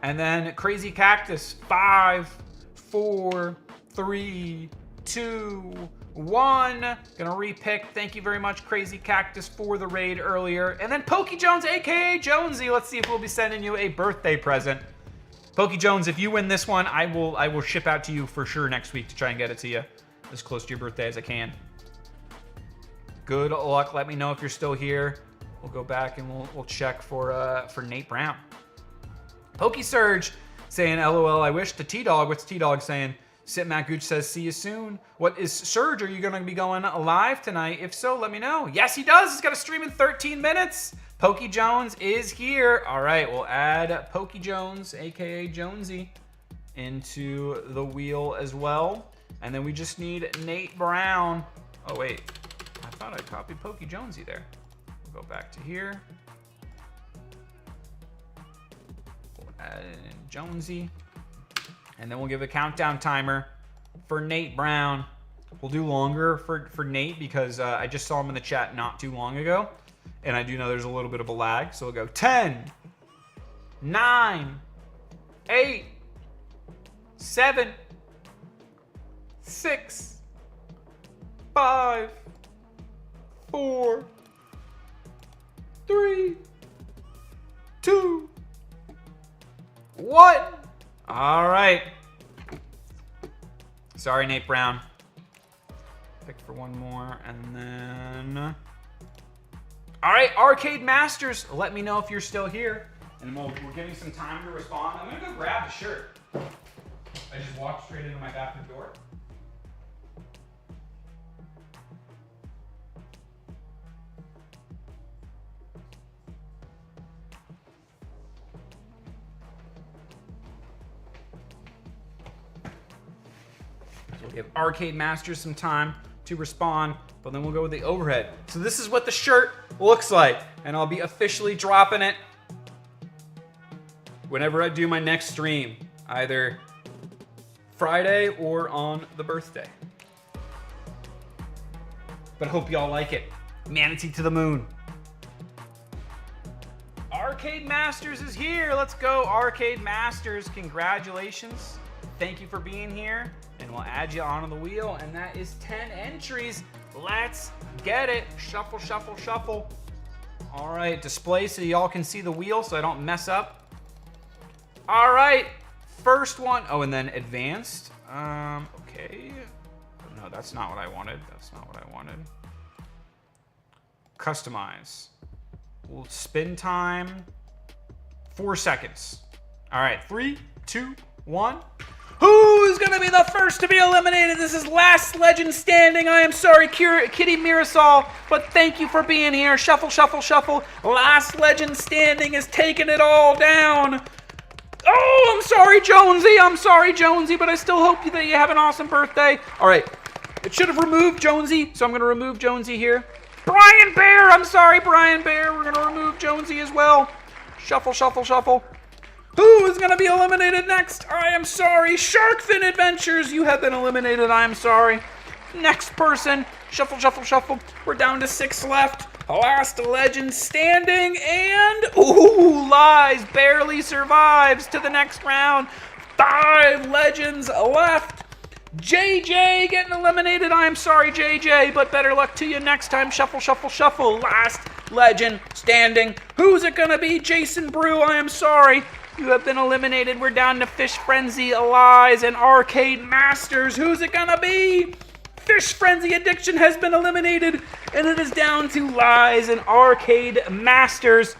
And then Crazy Cactus. 5, 4, 3, 2, 1. Gonna repick. Thank you very much, Crazy Cactus, for the raid earlier. And then Pokey Jones, aka Jonesy. Let's see if we'll be sending you a birthday present. Pokey Jones, if you win this one, I will ship out to you for sure next week to try and get it to you as close to your birthday as I can. Good luck. Let me know if you're still here. We'll go back and we'll check for Nate Brown. Pokey Surge saying, LOL, I wish. The T-Dog, what's T-Dog saying? Sit Matt Gooch says, see you soon. What is Surge? Are you going to be going live tonight? If so, let me know. Yes, he does. He's got a stream in 13 minutes. Pokey Jones is here. All right, we'll add Pokey Jones, aka Jonesy, into the wheel as well. And then we just need Nate Brown. Oh, wait. I thought I copied Pokey Jonesy there. We'll go back to here. We'll add in Jonesy. And then we'll give a countdown timer for Nate Brown. We'll do longer for Nate because I just saw him in the chat not too long ago. And I do know there's a little bit of a lag. So we'll go 10, 9, 8, 7, 6, 5, 4, 3, 2, 1. All right. Sorry, Nate Brown. Pick for one more, and then... All right, Arcade Masters, let me know if you're still here. And we're giving some time to respond. I'm gonna go grab the shirt. I just walked straight into my bathroom door. So we'll give Arcade Masters some time to respond, but then we'll go with the overhead. So this is what the shirt looks like, and I'll be officially dropping it whenever I do my next stream, either Friday or on the birthday. But I hope y'all like it. Manatee to the moon. Arcade Masters is here. Let's go, Arcade Masters. Congratulations. Thank you for being here. And we'll add you onto the wheel. And that is 10 entries. Let's get it. Shuffle, shuffle, shuffle. All right, display so y'all can see the wheel so I don't mess up. All right, first one. Oh, and then advanced. Okay. No, that's not what I wanted. That's not what I wanted. Customize. We'll spin time. 4 seconds. All right, 3, 2, 1. Who's gonna be the first to be eliminated? This is last legend standing. I am sorry, Kitty Mirasol, but thank you for being here. Shuffle, shuffle, shuffle. Last legend standing is taking it all down. Oh, I'm sorry, Jonesy. I'm sorry, Jonesy, but I still hope that you have an awesome birthday. All right, it should have removed Jonesy, so I'm gonna remove Jonesy here. Brian Bear, I'm sorry, Brian Bear. We're gonna remove Jonesy as well. Shuffle, shuffle, shuffle. Who is going to be eliminated next? I am sorry. Sharkfin Adventures, you have been eliminated. I am sorry. Next person. Shuffle, shuffle, shuffle. We're down to 6 left. Last legend standing. And, ooh, Lies barely survives to the next round. 5 legends left. JJ getting eliminated. I am sorry, JJ, but better luck to you next time. Shuffle, shuffle, shuffle. Last legend standing. Who's it going to be? Jason Brew, I am sorry. You have been eliminated. We're down to Fish Frenzy, Lies, and Arcade Masters. Who's it gonna be? Fish Frenzy Addiction has been eliminated, and it is down to Lies and Arcade Masters.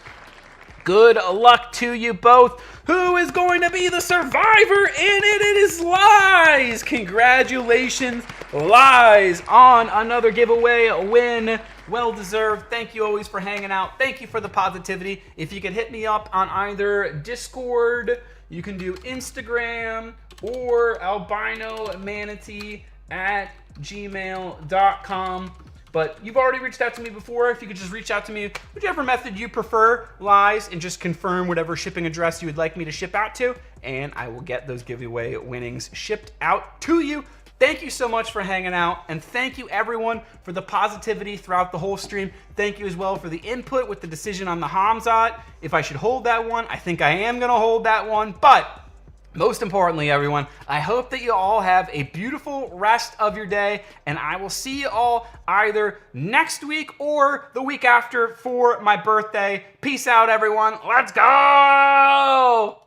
Good luck to you both. Who is going to be the survivor? And it is Lies. Congratulations, Lies, on another giveaway win. Well deserved. Thank you always for hanging out. Thank you for the positivity. If you could hit me up on either Discord, you can do Instagram, or AlbinoManatee at gmail.com. But you've already reached out to me before. If you could just reach out to me, whichever method you prefer, Lies, and just confirm whatever shipping address you would like me to ship out to, and I will get those giveaway winnings shipped out to you. Thank you so much for hanging out, and thank you everyone for the positivity throughout the whole stream. Thank you as well for the input with the decision on the Hamzat. If I should hold that one, I think I am gonna hold that one, but most importantly, everyone, I hope that you all have a beautiful rest of your day, and I will see you all either next week or the week after for my birthday. Peace out, everyone. Let's go!